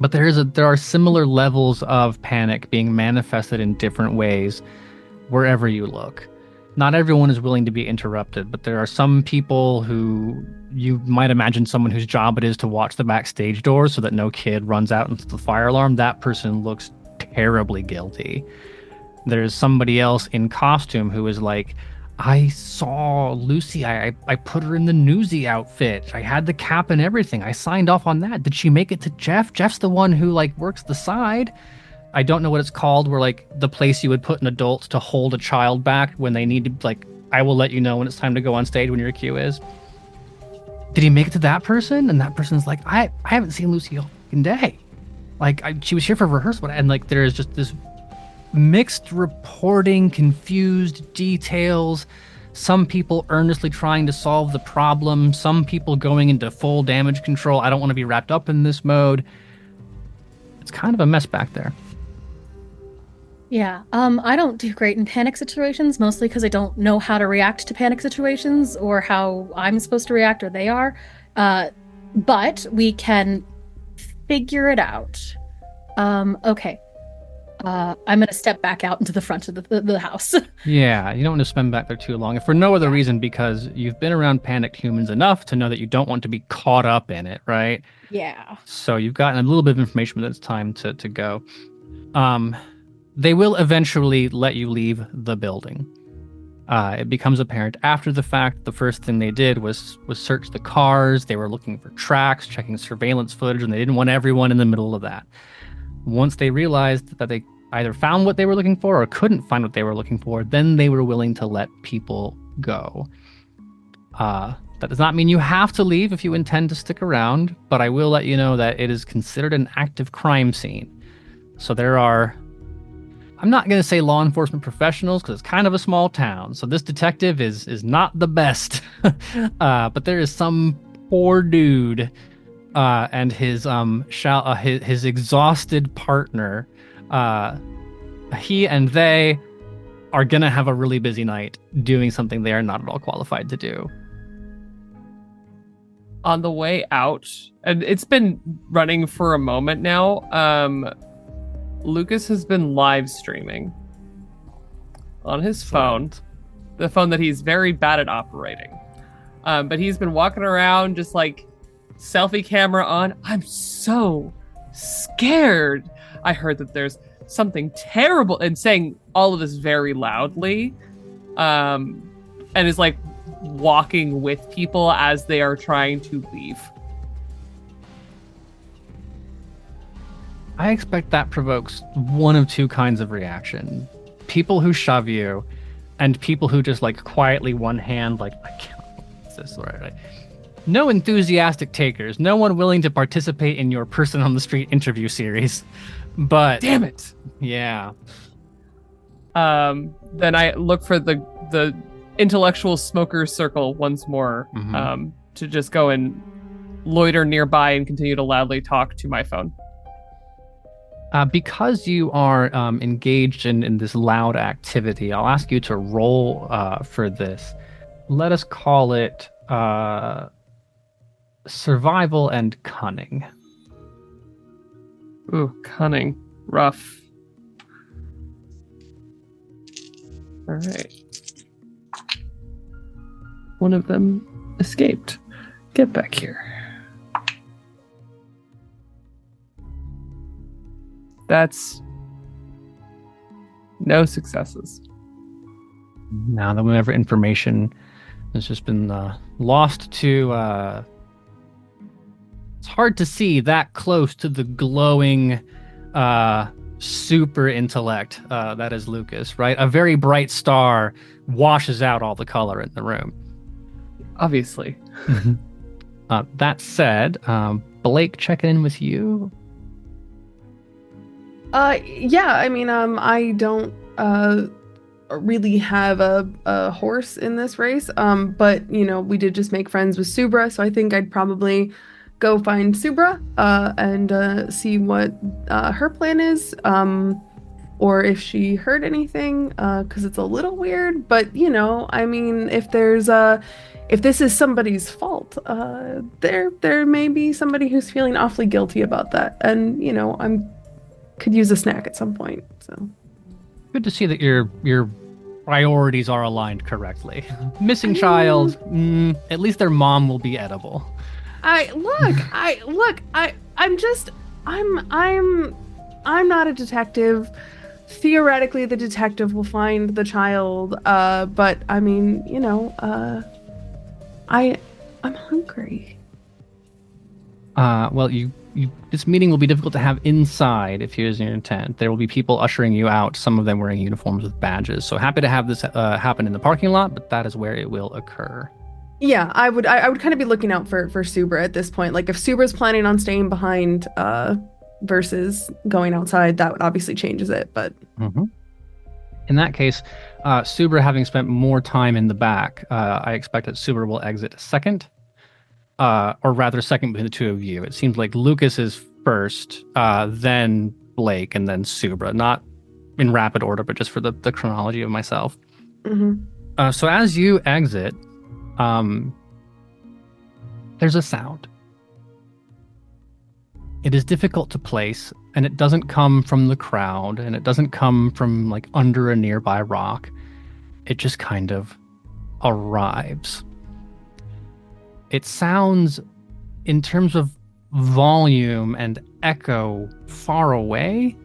But there are similar levels of panic being manifested in different ways wherever you look. Not everyone is willing to be interrupted, but there are some people who you might imagine someone whose job it is to watch the backstage doors so that no kid runs out into the fire alarm. That person looks terribly guilty. There's somebody else in costume who is like, I saw Lucy. I put her in the newsy outfit. I had the cap and everything. I signed off on that. Did she make it to Jeff? Jeff's the one who like works the side. I don't know what it's called, where like the place you would put an adult to hold a child back when they need to, like, I will let you know when it's time to go on stage when your cue is. Did he make it to that person? And that person's like, I haven't seen Lucy all fucking day. Like, she was here for rehearsal. And like, there's just this mixed reporting, confused details, some people earnestly trying to solve the problem, some people going into full damage control. I don't want to be wrapped up in this mode. It's kind of a mess back there. Yeah, I don't do great in panic situations, mostly because I don't know how to react to panic situations or how I'm supposed to react or they are. But we can figure it out. Okay. I'm going to step back out into the front of the house. Yeah, you don't want to spend back there too long. If for no other reason, because you've been around panicked humans enough to know that you don't want to be caught up in it, right? Yeah. So you've gotten a little bit of information, but it's time to go. They will eventually let you leave the building. It becomes apparent after the fact. The first thing they did was search the cars. They were looking for tracks, checking surveillance footage, and they didn't want everyone in the middle of that. Once they realized that they either found what they were looking for or couldn't find what they were looking for, then they were willing to let people go. That does not mean you have to leave if you intend to stick around, but I will let you know that it is considered an active crime scene. So there are, I'm not going to say law enforcement professionals because it's kind of a small town. So this detective is not the best, but there is some poor dude and his exhausted partner. He and they are going to have a really busy night doing something they are not at all qualified to do. On the way out, and it's been running for a moment now, Lucas has been live streaming on his phone, the phone that he's very bad at operating. But he's been walking around just like selfie camera on. I'm so scared. I heard that there's something terrible, and saying all of this very loudly, and is like walking with people as they are trying to leave. I expect that provokes one of two kinds of reaction. People who shove you, and people who just like quietly one hand, like, I can't do this, right? No enthusiastic takers, no one willing to participate in your person on the street interview series. But damn it. Yeah. Then I look for the intellectual smoker circle once more, to just go and loiter nearby and continue to loudly talk to my phone. Because you are engaged in this loud activity, I'll ask you to roll for this. Let us call it survival and cunning. Ooh, cunning. Rough. All right. One of them escaped. Get back here. That's no successes. Now that whenever information has just been lost to... it's hard to see that close to the glowing super intellect that is Lucas, right? A very bright star washes out all the color in the room. Obviously. That said, Blake, checking in with you. Yeah, I mean, I don't really have a horse in this race, but, you know, we did just make friends with Subra, so I think I'd probably go find Subra and see what her plan is, or if she heard anything, because it's a little weird, but, you know, I mean, if this is somebody's fault, there may be somebody who's feeling awfully guilty about that, and, you know, could use a snack at some point. So good to see that your priorities are aligned correctly. Missing child, at least their mom will be edible. I'm I'm not a detective. Theoretically, the detective will find the child. But I mean, I'm hungry. Well, this meeting will be difficult to have inside if here's your intent. There will be people ushering you out, some of them wearing uniforms with badges. So happy to have this happen in the parking lot, but that is where it will occur. Yeah, I would kind of be looking out for Subra at this point. Like if Subra's planning on staying behind versus going outside, that would obviously changes it, but In that case, Subra having spent more time in the back, I expect that Subra will exit second. Or rather second between the two of you. It seems like Lucas is first, then Blake, and then Subra. Not in rapid order, but just for the chronology of myself. So as you exit, there's a sound. It is difficult to place, and it doesn't come from the crowd, and it doesn't come from like under a nearby rock. It just kind of arrives. It sounds, in terms of volume and echo, far away,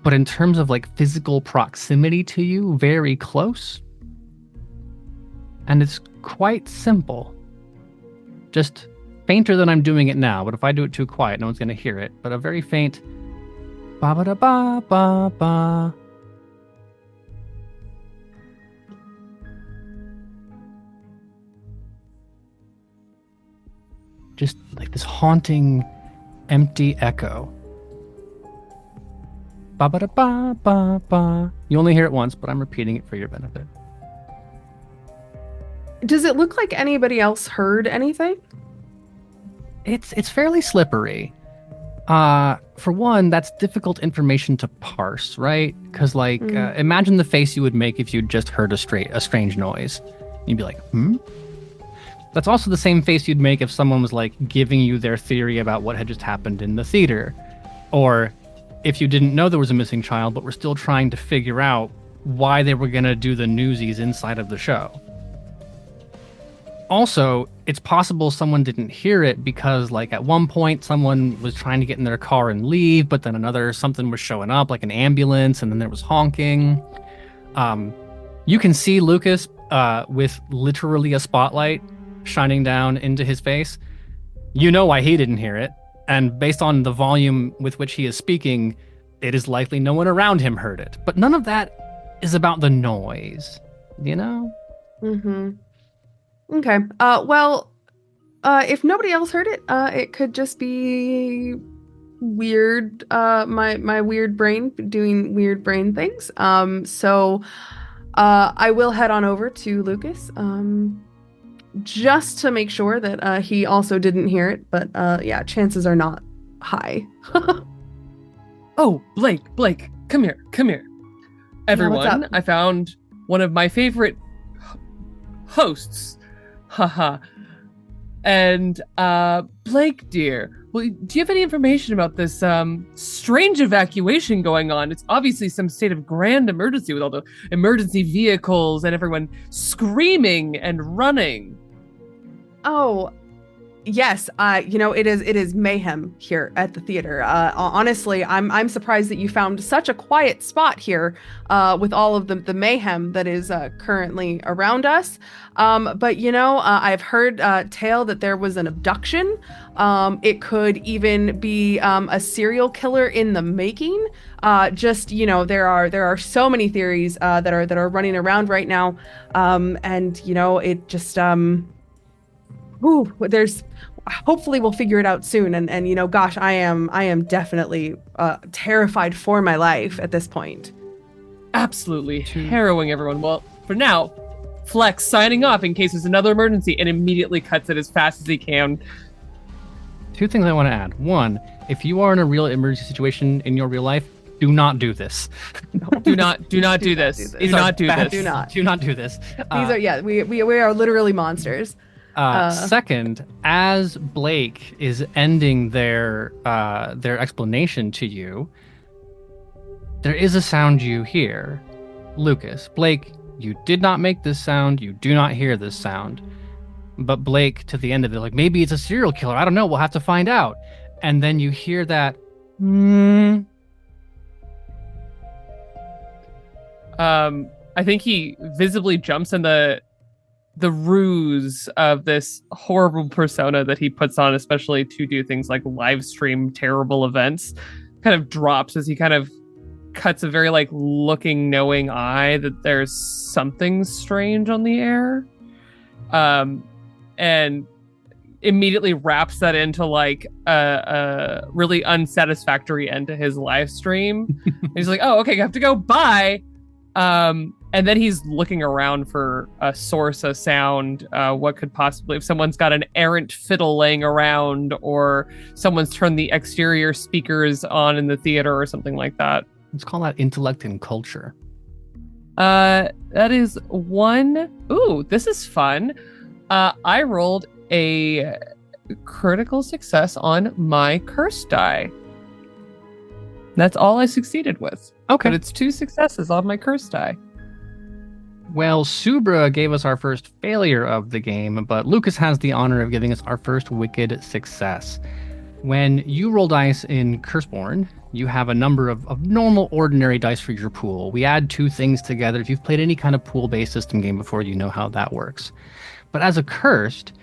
but in terms of like physical proximity to you, very close. And it's quite simple. Just fainter than I'm doing it now, but if I do it too quiet, no one's going to hear it. But a very faint ba-ba-da-ba-ba-ba. Just like this haunting, empty echo. Ba-ba-da-ba-ba-ba. You only hear it once, but I'm repeating it for your benefit. Does it look like anybody else heard anything? It's fairly slippery. For one, that's difficult information to parse, right? Because imagine the face you would make if you'd just heard a strange noise. You'd be like, hmm? That's also the same face you'd make if someone was like giving you their theory about what had just happened in the theater. Or if you didn't know there was a missing child, but were still trying to figure out why they were going to do the newsies inside of the show. Also, it's possible someone didn't hear it because like at one point someone was trying to get in their car and leave, but then something was showing up like an ambulance, and then there was honking. You can see Lucas with literally a spotlight shining down into his face. You know why he didn't hear it, and based on the volume with which he is speaking, it is likely no one around him heard it. But none of that is about the noise, you know? Okay. If nobody else heard it, it could just be weird, my weird brain doing weird brain things. So I will head on over to Lucas, just to make sure that he also didn't hear it, but yeah, chances are not high. Oh, Blake, come here. Everyone, up? I found one of my favorite hosts. Haha. And Blake, dear, well, do you have any information about this strange evacuation going on? It's obviously some state of grand emergency with all the emergency vehicles and everyone screaming and running. Oh, yes. It is mayhem here at the theater. Honestly, I'm surprised that you found such a quiet spot here, with all of the mayhem that is currently around us. But I've heard tale that there was an abduction. It could even be a serial killer in the making. There are so many theories that are running around right now. It just hopefully we'll figure it out soon. And gosh, I am definitely terrified for my life at this point. Absolutely harrowing, everyone. Well, for now, Flex signing off in case there's another emergency, and immediately cuts it as fast as he can. Two things I want to add. One, if you are in a real emergency situation in your real life, do not do this. Do not do this. Do not do this. Do not do this. We are literally monsters. Second, as Blake is ending their explanation to you, there is a sound you hear. Lucas, Blake, you did not make this sound. You do not hear this sound. But Blake, to the end of it, like, maybe it's a serial killer. I don't know. We'll have to find out. And then you hear that I think he visibly jumps in the ruse of this horrible persona that he puts on, especially to do things like live stream terrible events, kind of drops as he kind of cuts a very like looking knowing eye that there's something strange on the air, and immediately wraps that into like a really unsatisfactory end to his live stream. He's like, oh, okay, I have to go, bye. And then he's looking around for a source of sound. What could possibly, if someone's got an errant fiddle laying around, or someone's turned the exterior speakers on in the theater or something like that. Let's call that intellect and culture. That is one. Ooh, this is fun. I rolled a critical success on my curse die. That's all I succeeded with. Okay. But it's 2 successes on my curse die. Well, Subra gave us our first failure of the game, but Lucas has the honor of giving us our first wicked success. When you roll dice in Curseborne, you have a number of normal, ordinary dice for your pool. We add 2 things together. If you've played any kind of pool-based system game before, you know how that works. But as a cursed,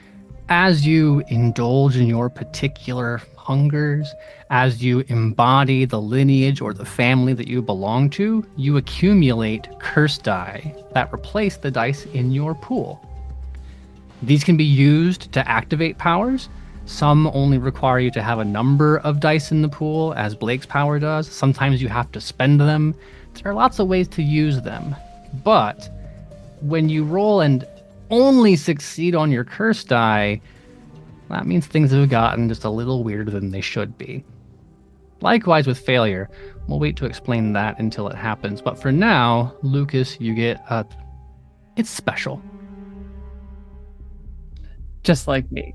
as you indulge in your particular hungers, as you embody the lineage or the family that you belong to, you accumulate curse die that replace the dice in your pool. These can be used to activate powers. Some only require you to have a number of dice in the pool, as Blake's power does. Sometimes you have to spend them. There are lots of ways to use them. But when you roll and only succeed on your curse die, that means things have gotten just a little weirder than they should be. Likewise with failure. We'll wait to explain that until it happens. But for now, Lucas, you get it's special. Just like me.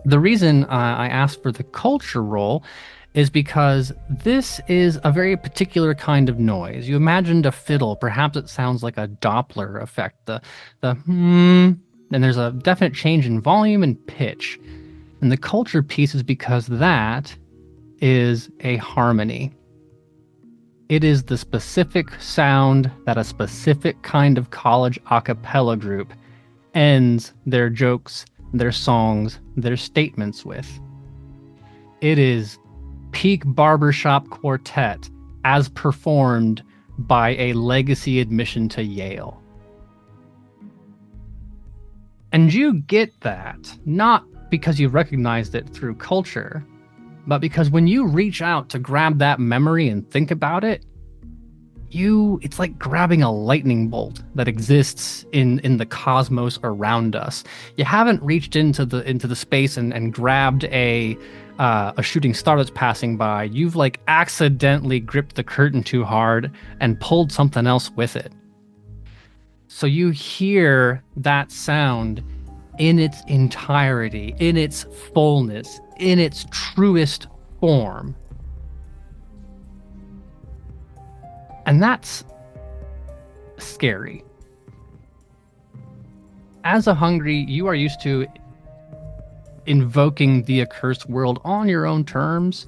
The reason I asked for the culture roll is because this is a very particular kind of noise. You imagined a fiddle. Perhaps it sounds like a Doppler effect. The and there's a definite change in volume and pitch. And the culture piece is because that is a harmony. It is the specific sound that a specific kind of college a cappella group ends their jokes, their songs, their statements with. It is peak barbershop quartet as performed by a legacy admission to Yale. And you get that, not because you recognized it through culture, but because when you reach out to grab that memory and think about it, it's like grabbing a lightning bolt that exists in the cosmos around us. You haven't reached into the space and grabbed a shooting star that's passing by. You've like accidentally gripped the curtain too hard and pulled something else with it. So you hear that sound in its entirety, in its fullness, in its truest form. And that's scary. As a hungry, you are used to invoking the accursed world on your own terms,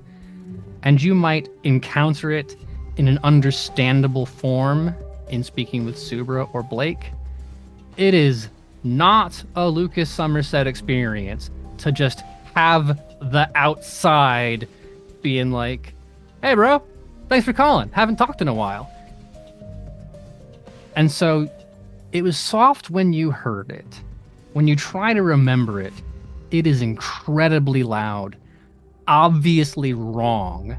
and you might encounter it in an understandable form in speaking with Subra or Blake. It is not a Lucas Somerset experience to just have the outside being like, hey bro, thanks for calling, haven't talked in a while. And so it was soft when you heard it. When you try to remember it, it is incredibly loud, obviously wrong,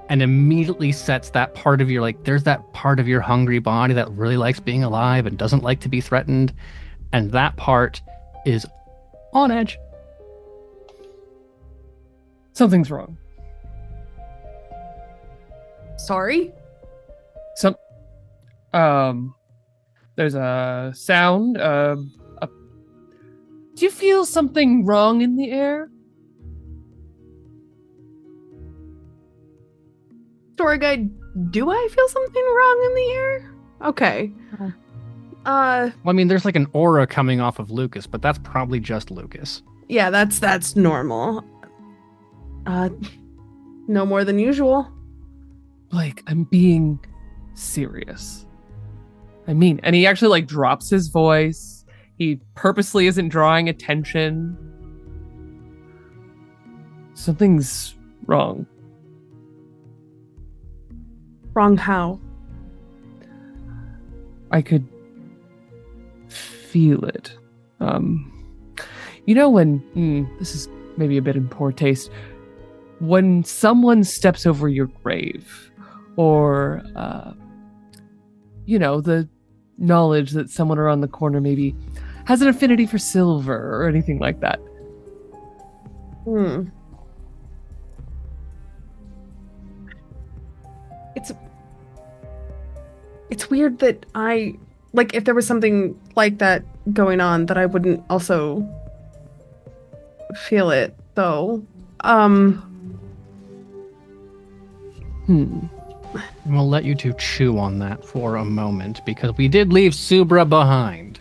and immediately sets that part of your, like, there's that part of your hungry body that really likes being alive and doesn't like to be threatened. And that part is on edge. Something's wrong. Sorry? There's a sound. Do you feel something wrong in the air? Story guide, do I feel something wrong in the air? Okay. Well, I mean, there's like an aura coming off of Lucas, but that's probably just Lucas. Yeah, that's normal. No more than usual. Blake, I'm being serious. I mean, and he actually like drops his voice. He purposely isn't drawing attention. Something's wrong. Wrong how? I could feel it. You know when, this is maybe a bit in poor taste, when someone steps over your grave, or, the knowledge that someone around the corner maybe has an affinity for silver or anything like that. It's weird that if there was something like that going on, that I wouldn't also feel it, though. We'll let you two chew on that for a moment, because we did leave Subra behind.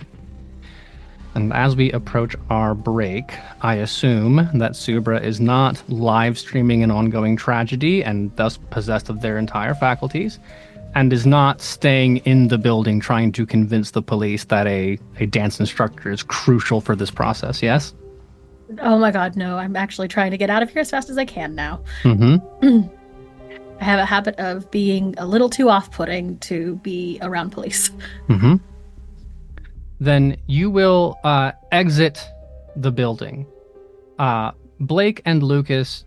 And as we approach our break, I assume that Subra is not live streaming an ongoing tragedy and thus possessed of their entire faculties, and is not staying in the building trying to convince the police that a dance instructor is crucial for this process, yes? Oh my god, no. I'm actually trying to get out of here as fast as I can now. Mm-hmm. I have a habit of being a little too off-putting to be around police. Mm-hmm. Then you will exit the building. Blake and Lucas,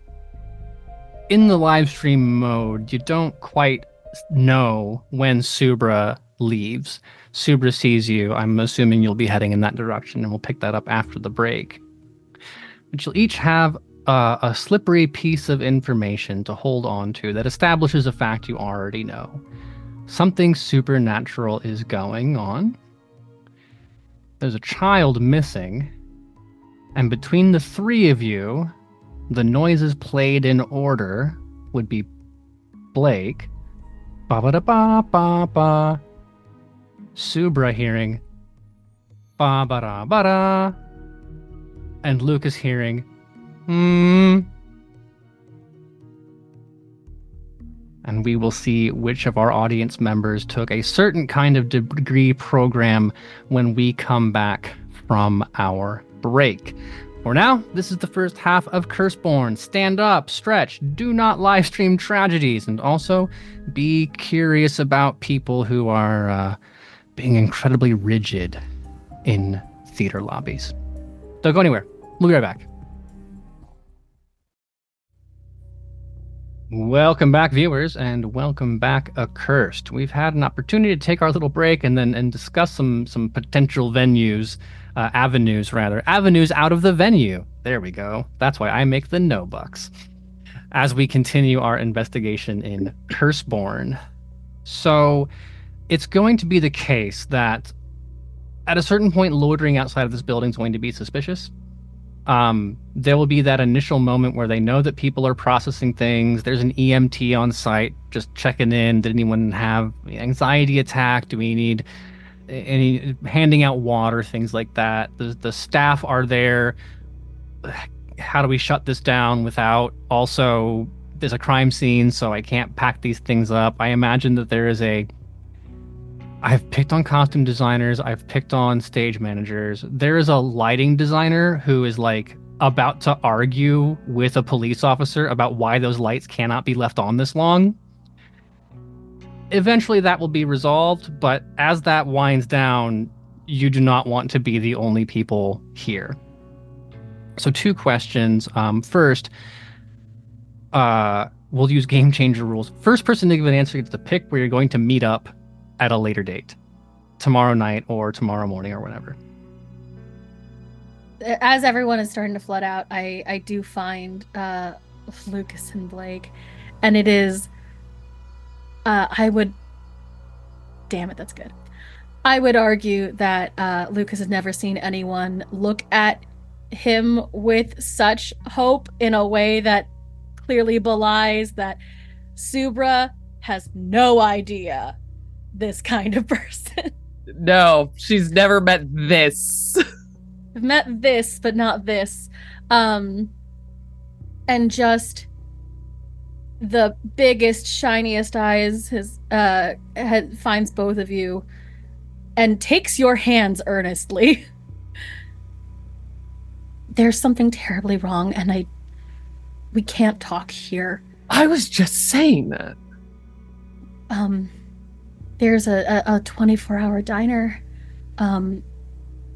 in the live stream mode, you don't quite know when Subra leaves. Subra sees you. I'm assuming you'll be heading in that direction, and we'll pick that up after the break. But you'll each have a slippery piece of information to hold on to that establishes a fact you already know. Something supernatural is going on. There's a child missing, and between the three of you, the noises played in order would be Blake, ba-ba-da-ba-ba-ba, Subra hearing ba-ba-da-ba-da, and Lucas hearing and we will see which of our audience members took a certain kind of degree program when we come back from our break. For now, this is the first half of Curseborne. Stand up, stretch, do not live stream tragedies, and also be curious about people who are being incredibly rigid in theater lobbies. Don't go anywhere. We'll be right back. Welcome back, viewers, and welcome back, Accursed. We've had an opportunity to take our little break and discuss some potential avenues out of the venue. There we go. That's why I make the no bucks. As we continue our investigation in Curseborne. So, it's going to be the case that at a certain point, loitering outside of this building is going to be suspicious. There will be that initial moment where they know that people are processing things. There's an EMT on site just checking in. Did anyone have anxiety attack? Do we need any handing out water, things like that? The staff are there. How do we shut this down without also there's a crime scene, so I can't pack these things up. I imagine that there is I've picked on costume designers. I've picked on stage managers. There is a lighting designer who is like about to argue with a police officer about why those lights cannot be left on this long. Eventually that will be resolved, but as that winds down, you do not want to be the only people here. So 2 questions. First, we'll use game changer rules. First person to give an answer gets to pick where you're going to meet up at a later date, tomorrow night or tomorrow morning or whatever. As everyone is starting to flood out, I do find Lucas and Blake, and it is damn it, that's good. I would argue that Lucas has never seen anyone look at him with such hope in a way that clearly belies that Subra has no idea this kind of person. No, she's never met this. I've met this, but not this. And just the biggest, shiniest eyes finds both of you and takes your hands earnestly. There's something terribly wrong, and we can't talk here. I was just saying that. There's a 24-hour diner.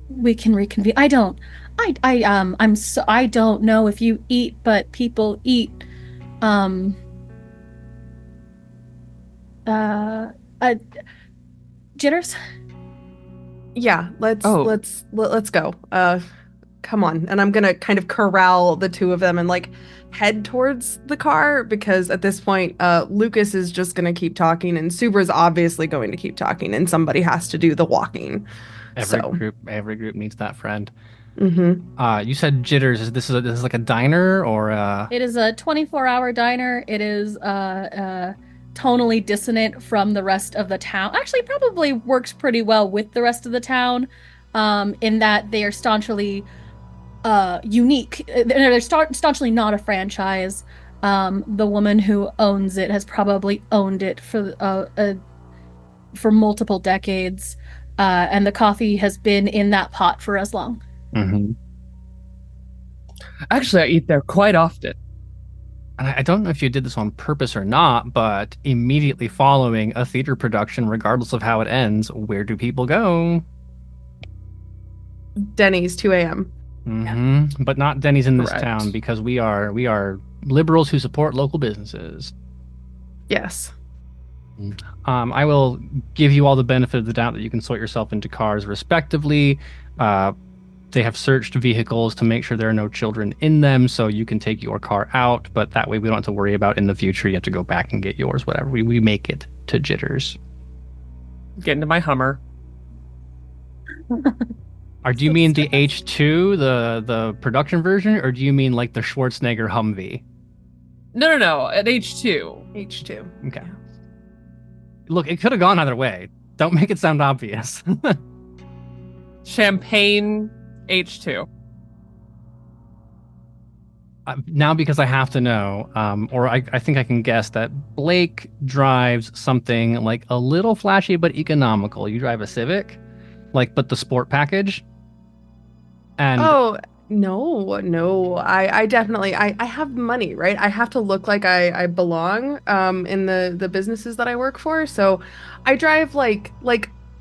We can reconvene. I don't know if you eat, but people eat. Um, uh, uh, Jitters? Yeah, let's Oh. let's go. Come on. And I'm gonna kind of corral the two of them and like head towards the car because at this point, Lucas is just gonna keep talking and Subra's obviously going to keep talking and somebody has to do the walking. Every group needs that friend. Mm-hmm. You said Jitters. This is like a diner or It is a 24-hour diner. It is tonally dissonant from the rest of the town. Actually, probably works pretty well with the rest of the town, in that they are staunchly unique. They're staunchly not a franchise. The woman who owns it has probably owned it for multiple decades, and the coffee has been in that pot for as long. Mm-hmm. Actually, I eat there quite often. And I don't know if you did this on purpose or not, but immediately following a theater production, regardless of how it ends, where do people go? Denny's 2 a.m. Mm-hmm. But not Denny's in this Correct. town because we are liberals who support local businesses. Yes. I will give you all the benefit of the doubt that you can sort yourself into cars respectively. They have searched vehicles to make sure there are no children in them, so you can take your car out, but that way we don't have to worry about in the future you have to go back and get yours, whatever. We make it to Jitters. Get into my Hummer. Or do you mean the H2, the production version, or do you mean like the Schwarzenegger Humvee? No. At H2. H2. Okay. Look, it could have gone either way. Don't make it sound obvious. Champagne H2. Now, because I have to know, or I think I can guess that Blake drives something like a little flashy but economical. You drive a Civic, but the sport package. And Oh, no. I definitely I have money, right? I have to look like I belong in the businesses that I work for. So I drive like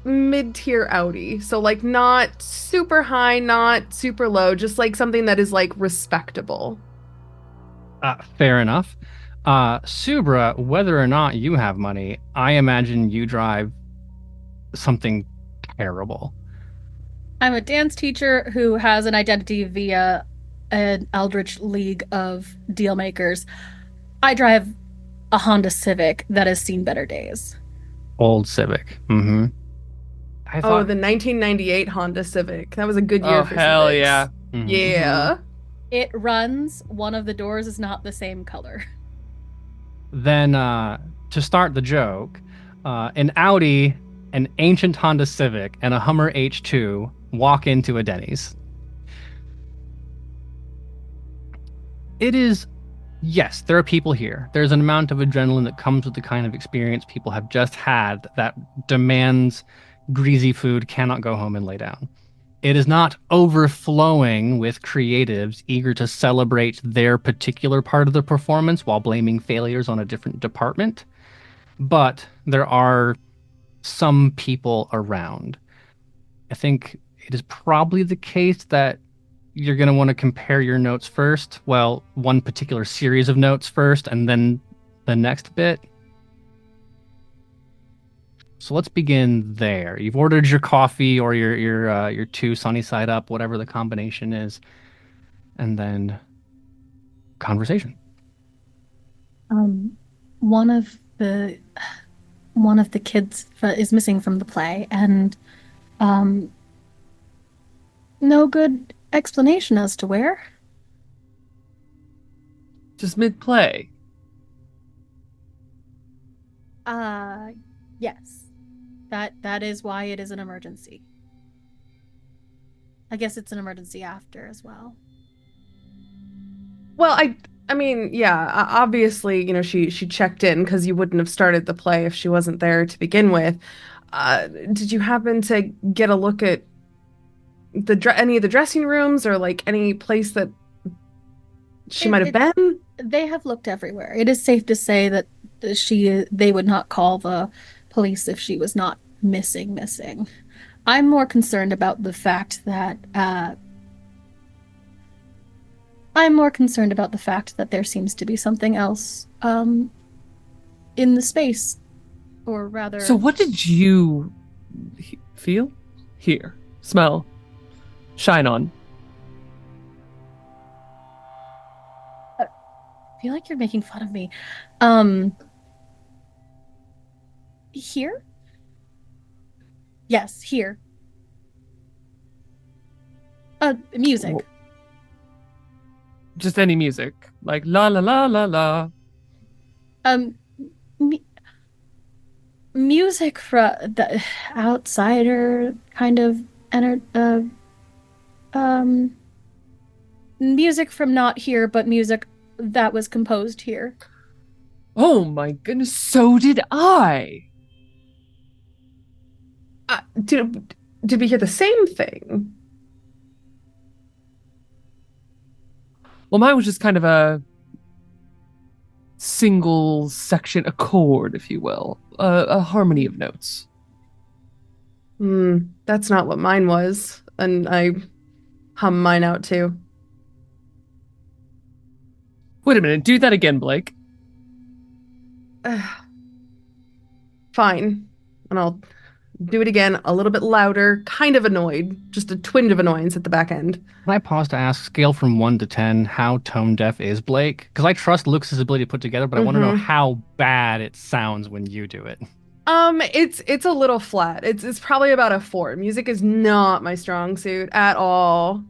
mid-tier Audi. So like not super high, not super low, just like something that is like respectable. fair enough. Subra, whether or not you have money, I imagine you drive something terrible. I'm a dance teacher who has an identity via an Eldritch League of deal makers. I drive a Honda Civic that has seen better days. Old Civic. Mm-hmm. I Oh, thought. the 1998 Honda Civic. That was a good year Oh, for hell Civics. yeah. Mhm. Yeah. It runs. One of the doors is not the same color. Then, to start the joke, an Audi, an ancient Honda Civic, and a Hummer H2 walk into a Denny's. It is, yes, there are people here. There's an amount of adrenaline that comes with the kind of experience people have just had that demands greasy food, cannot go home and lay down. It is not overflowing with creatives eager to celebrate their particular part of the performance while blaming failures on a different department. But there are some people around. I think it is probably the case that you're going to want to compare your notes first. Well, one particular series of notes first, and then the next bit. So let's begin there. You've ordered your coffee or your two sunny side up, whatever the combination is, and then conversation. Um, one of the one of the kids is missing from the play, and no good explanation as to where. Just mid-play. Yes. That is why it is an emergency. I guess it's an emergency after as well. Well, I mean, yeah, obviously, she checked in because you wouldn't have started the play if she wasn't there to begin with. Did you happen to get a look at any of the dressing rooms or like any place that she It, might have it been? they have looked everywhere. It is safe to say that they would not call the police if she was not missing. I'm more concerned about the fact that there seems to be something else in the space, or So, rather, what did you feel, hear, smell, shine on? I feel like you're making fun of me. Um, Here? Yes, here. Music. Just any music, like la la la la la. Um, mu Music from the outsider kind of ener um music from not here, but music that was composed here. Oh my goodness, so did I. Did we hear the same thing? Well, mine was just kind of a single section, a chord, if you will, a harmony of notes. That's not what mine was, and I hum mine out too. Wait a minute, do that again, Blake. Fine, and I'll do it again a little bit louder, kind of annoyed, just a twinge of annoyance at the back end. Can I pause to ask, scale from 1 to 10, how tone deaf is Blake? Because I trust Luke's ability to put together, but I want to know how bad it sounds when you do it. It's a little flat. It's probably about a 4. Music is not my strong suit at all.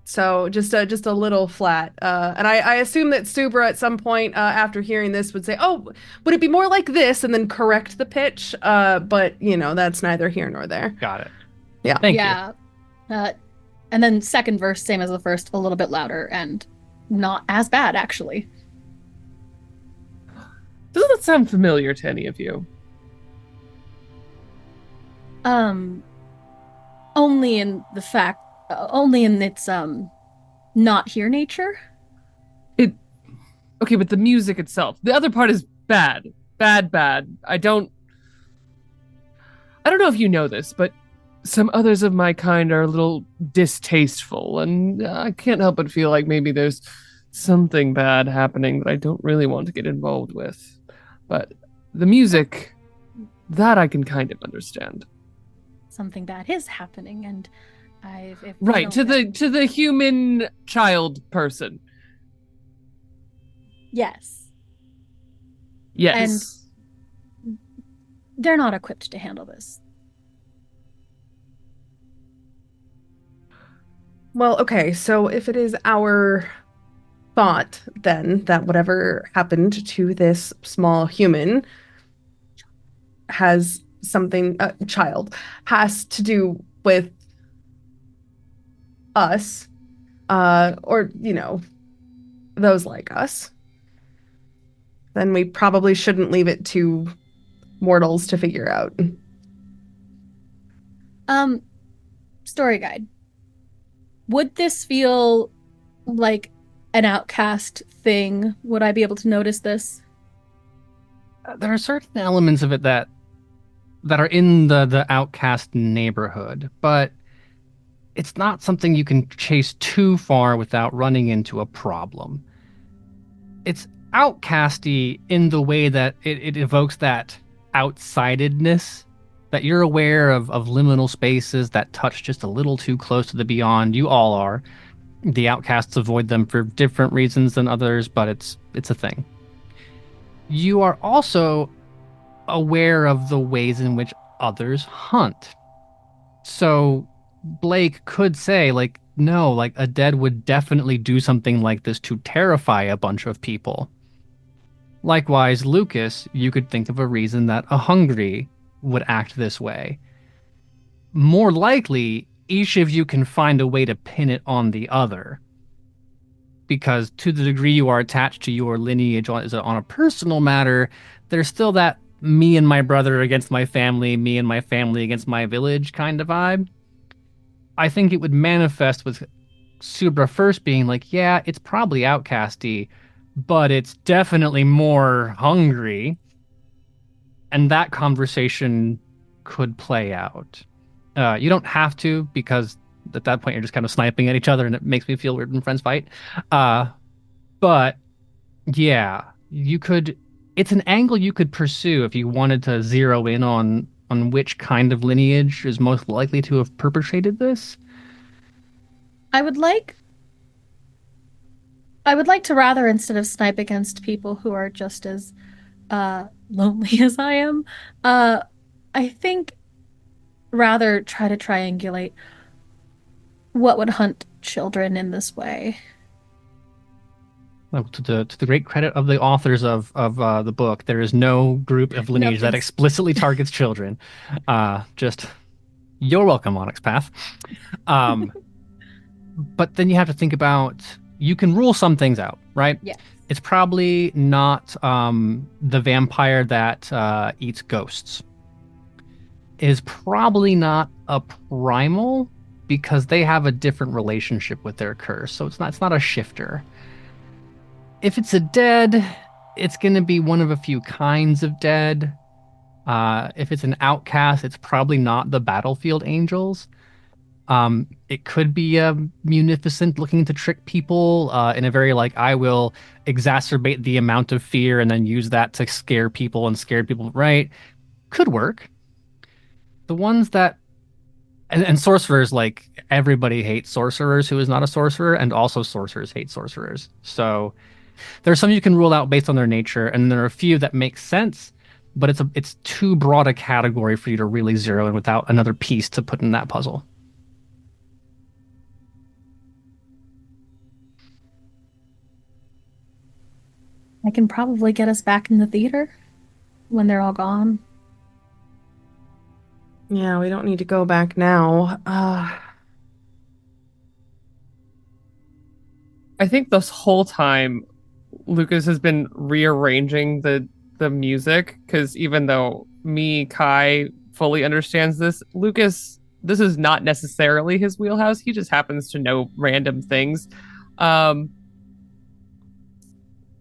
So just a little flat. And I assume that Subra at some point after hearing this would say, "Oh, would it be more like this?" and then correct the pitch. But that's neither here nor there. Got it. Yeah. Thank you. Yeah. And then second verse, same as the first, a little bit louder and not as bad, actually. Doesn't that sound familiar to any of you? Only in the fact, only in its not here nature. Okay, but the music itself, the other part is bad, bad. I don't know if you know this, but some others of my kind are a little distasteful, and I can't help but feel like maybe there's something bad happening that I don't really want to get involved with. But the music, that I can kind of understand. Something bad is happening, and right to the human child person. Yes. Yes. And they're not equipped to handle this. Well, okay, so if it is our thought then that whatever happened to this small human has something, child, has to do with us, or, those like us, then we probably shouldn't leave it to mortals to figure out. Story guide. Would this feel like an outcast thing? Would I be able to notice this? There are certain elements of it that are in the outcast neighborhood, but it's not something you can chase too far without running into a problem. It's outcasty in the way that it evokes that outsidedness, that you're aware of liminal spaces that touch just a little too close to the beyond. You all are. The outcasts avoid them for different reasons than others, but it's a thing. You are also aware of the ways in which others hunt. So Blake could say, like, no, like a dead would definitely do something like this to terrify a bunch of people. Likewise, Lucas, you could think of a reason that a hungry would act this way. More likely, each of you can find a way to pin it on the other. because to the degree you are attached to your lineage on a personal matter, there's still that me and my brother against my family, me and my family against my village kind of vibe. I think it would manifest with Subra first being like, yeah, it's probably outcasty, but it's definitely more hungry. And that conversation could play out. You don't have to, because at that point you're just kind of sniping at each other and it makes me feel weird when friends fight. But yeah, you could. It's an angle you could pursue if you wanted to zero in on which kind of lineage is most likely to have perpetrated this. I would like I would like to rather, instead of snipe against people who are just as lonely as I am, I think rather try to triangulate what would hunt children in this way. Well, to the great credit of the authors of the book, there is no group of lineage that Nothing's- explicitly targets children. Just you're welcome, Onyx Path. But then you have to think about, you can rule some things out, right? Yeah. It's probably not the vampire that eats ghosts. Is probably not a primal, because they have a different relationship with their curse. So it's not a shifter. If it's a dead, it's going to be one of a few kinds of dead. If it's an outcast, it's probably not the battlefield angels. It could be a munificent looking to trick people in a very like, I will exacerbate the amount of fear and then use that to scare people and scare people, right? Could work. The ones that and sorcerers, like everybody hates sorcerers who is not a sorcerer, and also sorcerers hate sorcerers. So there are some you can rule out based on their nature, and there are a few that make sense, but it's too broad a category for you to really zero in without another piece to put in that puzzle. I can probably get us back in the theater when they're all gone. Yeah, we don't need to go back now. I think this whole time Lucas has been rearranging the music, because even though Kai fully understands this, Lucas, this is not necessarily his wheelhouse. He just happens to know random things.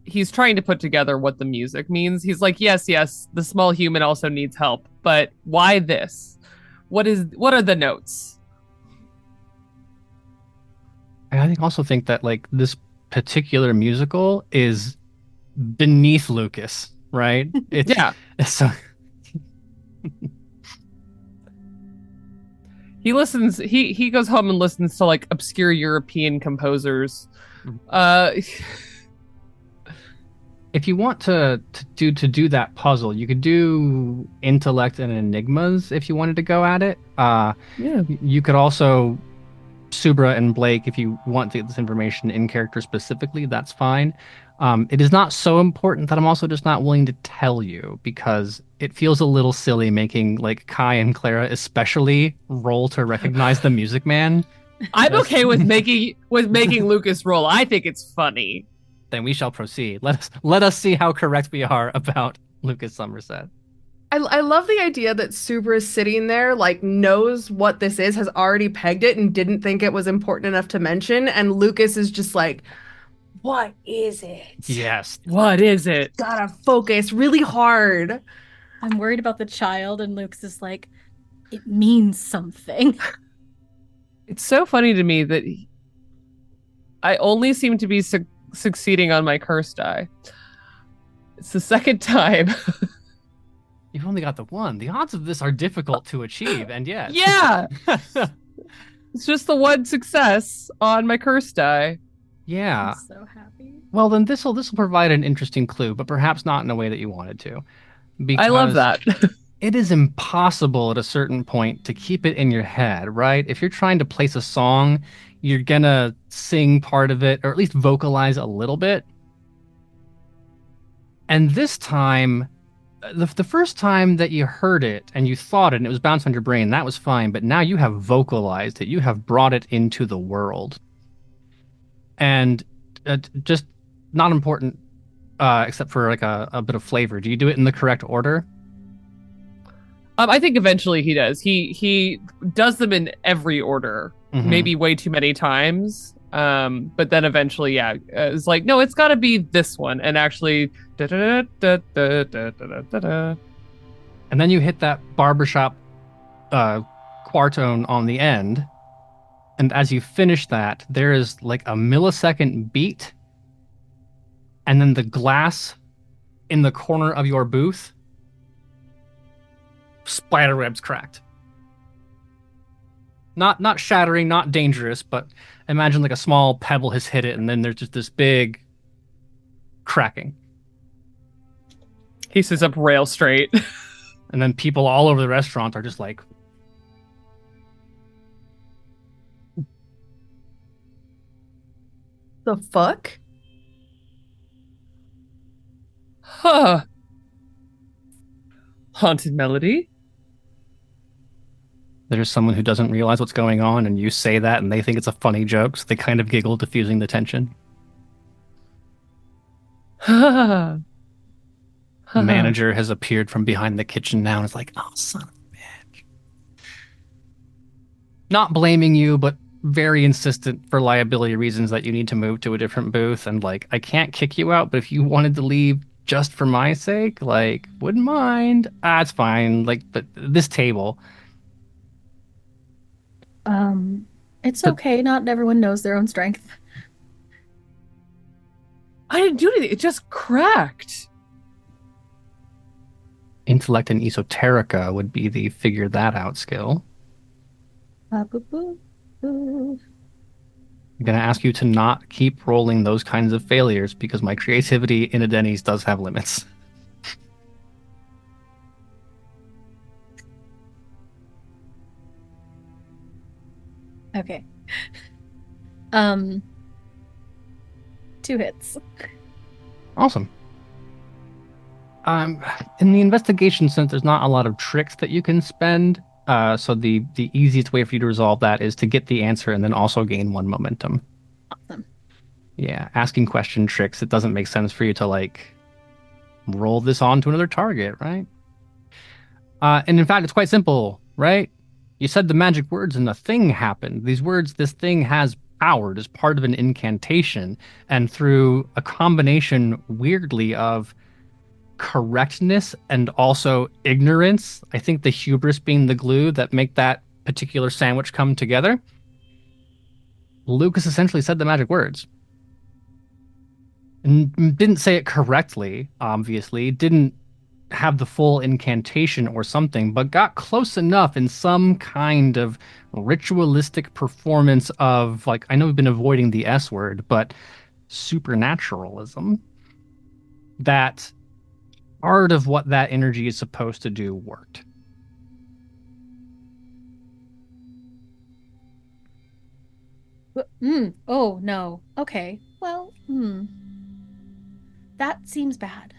He's trying to put together what the music means. He's like, yes, the small human also needs help, but why this? What are the notes? I also think that like this particular musical is beneath Lucas, right? It's, Yeah. So he listens. He goes home and listens to like obscure European composers. if you want to do that puzzle, you could do intellect and enigmas if you wanted to go at it. Yeah. You could also Subra and Blake, if you want to get this information in character specifically, that's fine. It is not so important that I'm also just not willing to tell you, because it feels a little silly making like Kai and Clara especially roll to recognize the Music Man. I'm okay with making Lucas roll. I think it's funny. Then we shall proceed. Let us see how correct we are about Lucas Somerset. I love the idea that Subra is sitting there, like, knows what this is, has already pegged it, and didn't think it was important enough to mention. And Lucas is just like, what is it? Yes. What is it? Gotta focus really hard. I'm worried about the child, and Luke's is like, it means something. It's so funny to me that I only seem to be succeeding on my curse die. It's the second time. You've only got the one. The odds of this are difficult to achieve, and yet. Yeah. It's just the one success on my curse die. Yeah. I'm so happy. Well, then this will provide an interesting clue, but perhaps not in a way that you wanted to. Because I love that. it is impossible at a certain point to keep it in your head, right? If you're trying to place a song, you're gonna sing part of it, or at least vocalize a little bit. And this time, the first time that you heard it and you thought it and it was bounced on your brain, that was fine. But now you have vocalized it. You have brought it into the world. And Just not important, except for like a bit of flavor. Do you do it in the correct order? I think eventually he does. He does them in every order, Mm-hmm. maybe way too many times. But then eventually, yeah, it's like, no, it's got to be this one, and actually, da da da da da da da da. And then you hit that barbershop quartone on the end. And as you finish that, there is like a millisecond beat, and then the glass in the corner of your booth spider webs cracked. Not shattering, not dangerous, but imagine like a small pebble has hit it, and then there's just this big cracking. He sits up rail straight. And then people all over the restaurant are just like, The fuck? Huh. Haunted melody. there's someone who doesn't realize what's going on, and you say that, and they think it's a funny joke, so they kind of giggle, diffusing the tension. Ha. The manager has appeared from behind the kitchen now and is like, oh, son of a bitch. Not blaming you, but very insistent for liability reasons that you need to move to a different booth. And like, I can't kick you out, but if you wanted to leave just for my sake, like, wouldn't mind. It's fine. Like, but this table. It's But okay. Not everyone knows their own strength. I didn't do anything. It just cracked. intellect and esoterica would be the figure that out skill. Boo, boo, boo. I'm going to ask you to not keep rolling those kinds of failures because my creativity in a Denny's does have limits. Okay. Um, 2 hits. Awesome. In the investigation sense, there's not a lot of tricks that you can spend. So the easiest way for you to resolve that is to get the answer and then also gain 1 momentum. Awesome. Yeah, asking question tricks, it doesn't make sense for you to like roll this on to another target, right? And in fact, it's quite simple, right? You said the magic words and the thing happened. These words, this thing has powered as part of an incantation, and through a combination, weirdly, of correctness and also ignorance, I think the hubris being the glue that make that particular sandwich come together, Lucas essentially said the magic words. And didn't say it correctly, obviously, didn't have the full incantation or something, but got close enough in some kind of ritualistic performance of, like, I know we've been avoiding the S word, but supernaturalism, that part of what that energy is supposed to do worked. Oh, no. Okay. Well, that seems bad.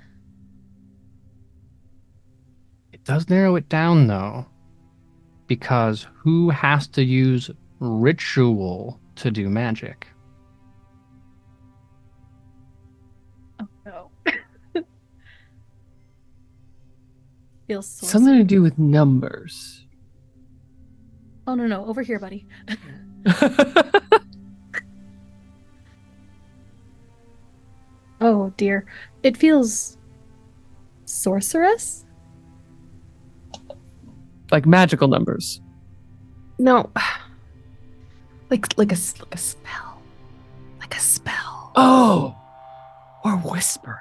It does narrow it down, though, because who has to use ritual to do magic? Oh, no. Feels Something to do with numbers. Oh, no. Over here, buddy. Oh, dear. It feels sorceress? Like magical numbers. No. Like a spell. Like a spell. Oh, or whispering.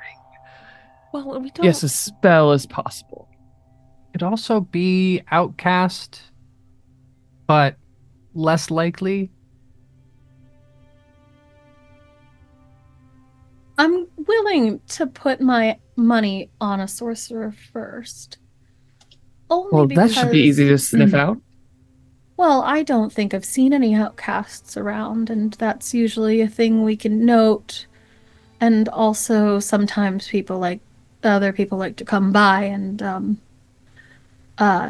Well, we don't. Yes, a spell is possible. Could also be outcast, but less likely. I'm willing to put my money on a sorcerer first. Only Well, because, that should be easy to sniff out. well, I don't think I've seen any outcasts around, and that's usually a thing we can note. And also, sometimes other people like to come by and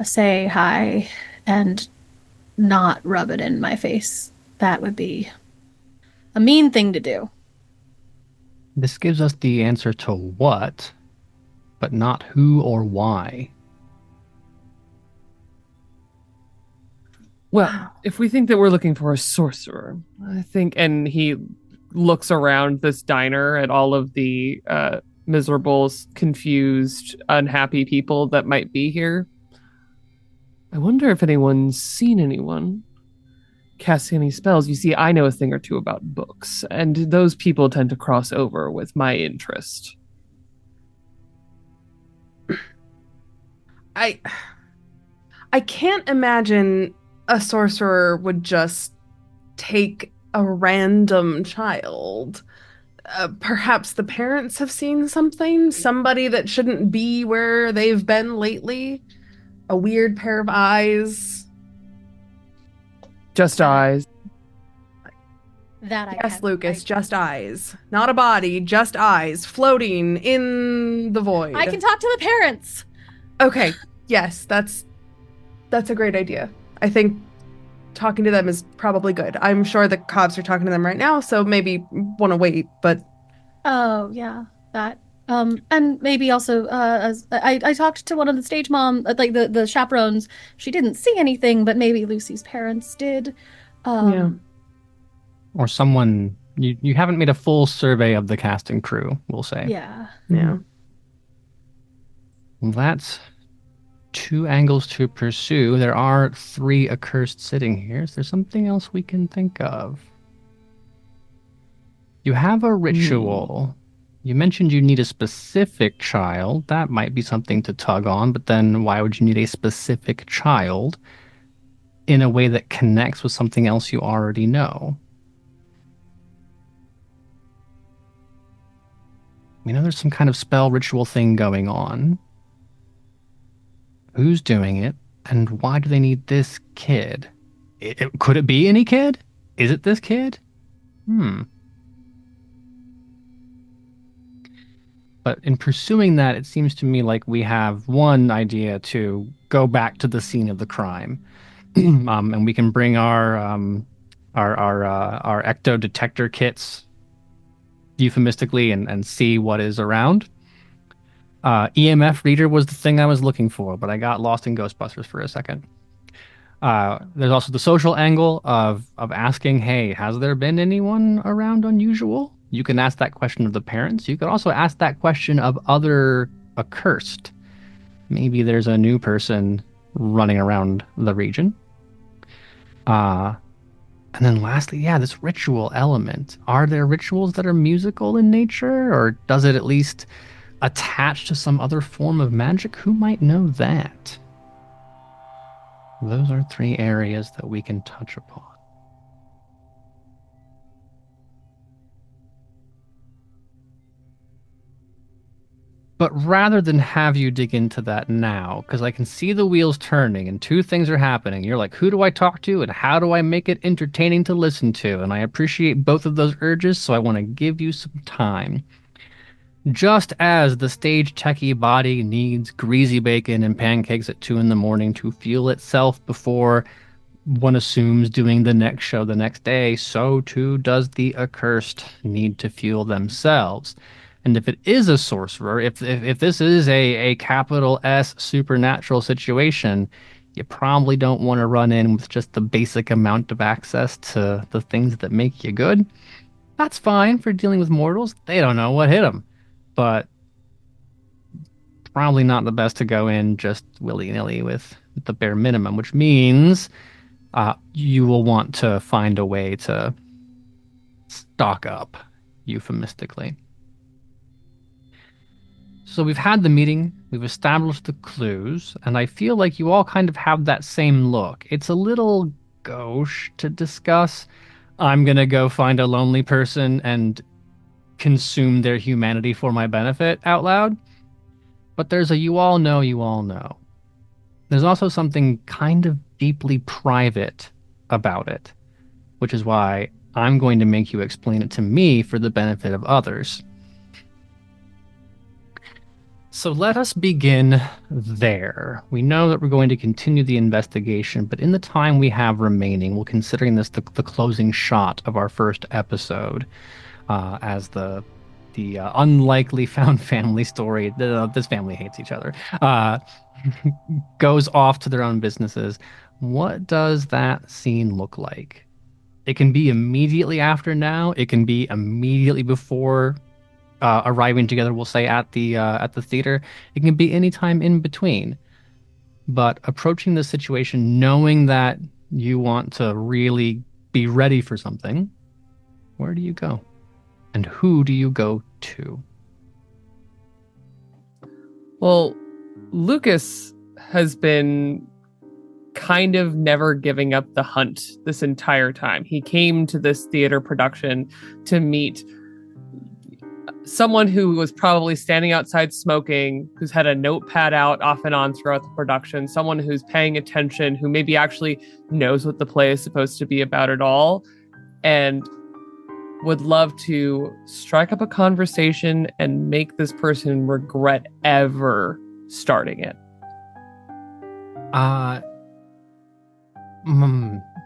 say hi and not rub it in my face. That would be a mean thing to do. This gives us the answer to what, but not who or why. Well, if we think that we're looking for a sorcerer, I think, and he looks around this diner at all of the miserable, confused, unhappy people that might be here. I wonder if anyone's seen anyone casting any spells. You see, I know a thing or two about books, and those people tend to cross over with my interest. I can't imagine a sorcerer would just take a random child. Perhaps the parents have seen something, somebody that shouldn't be where they've been lately. A weird pair of eyes. Just eyes. That I Yes, can. Lucas, just eyes. Not a body, just eyes floating in the void. I can talk to the parents. Okay, yes, that's a great idea. I think talking to them is probably good. I'm sure the cops are talking to them right now, so maybe want to wait, but Oh, yeah, that. And maybe also, as I talked to one of the stage mom, like the chaperones. She didn't see anything, but maybe Lucy's parents did. Yeah. Or someone, you haven't made a full survey of the cast and crew, we'll say. Yeah. Yeah. Well, that's 2 angles to pursue. There are 3 accursed sitting here. Is there something else we can think of? You have a ritual. You mentioned you need a specific child. That might be something to tug on, but then why would you need a specific child in a way that connects with something else you already know? We know there's some kind of spell ritual thing going on. Who's doing it, and why do they need this kid? Could it be any kid? Is it this kid? But in pursuing that, it seems to me like we have one idea to go back to the scene of the crime, and we can bring our ecto detector kits euphemistically and see what is around. EMF reader was the thing I was looking for, but I got lost in Ghostbusters for a second. There's also the social angle of asking, hey, has there been anyone around unusual? You can ask that question of the parents. You could also ask that question of other accursed. Maybe there's a new person running around the region. And then lastly, yeah, this ritual element. Are there rituals that are musical in nature, or does it at least attach to some other form of magic? Who might know that? Those are 3 areas that we can touch upon. But rather than have you dig into that now, because I can see the wheels turning and 2 things are happening. You're like, who do I talk to and how do I make it entertaining to listen to? And I appreciate both of those urges, so I want to give you some time. Just as the stage techie body needs greasy bacon and pancakes at 2 in the morning to fuel itself before one assumes doing the next show the next day, so too does the accursed need to fuel themselves. And if it is a sorcerer, if this is a capital S supernatural situation, you probably don't want to run in with just the basic amount of access to the things that make you good. That's fine for dealing with mortals. They don't know what hit them. But probably not the best to go in just willy-nilly with the bare minimum, which means you will want to find a way to stock up, euphemistically. So we've had the meeting, we've established the clues, and I feel like you all kind of have that same look. It's a little gauche to discuss. I'm going to go find a lonely person and consume their humanity for my benefit out loud. But there's a you all know, you all know. There's also something kind of deeply private about it, which is why I'm going to make you explain it to me for the benefit of others. So let us begin there. We know that we're going to continue the investigation, but in the time we have remaining, we're considering this the closing shot of our first episode as the the unlikely found family story. This family hates each other. Goes off to their own businesses. What does that scene look like? It can be immediately after now. It can be immediately before arriving together. We'll say at the theater. It can be any time in between. But approaching the situation, knowing that you want to really be ready for something, where do you go? And who do you go to? Well, Lucas has been kind of never giving up the hunt this entire time. He came to this theater production to meet someone who was probably standing outside smoking, who's had a notepad out off and on throughout the production, someone who's paying attention, who maybe actually knows what the play is supposed to be about at all, and would love to strike up a conversation and make this person regret ever starting it.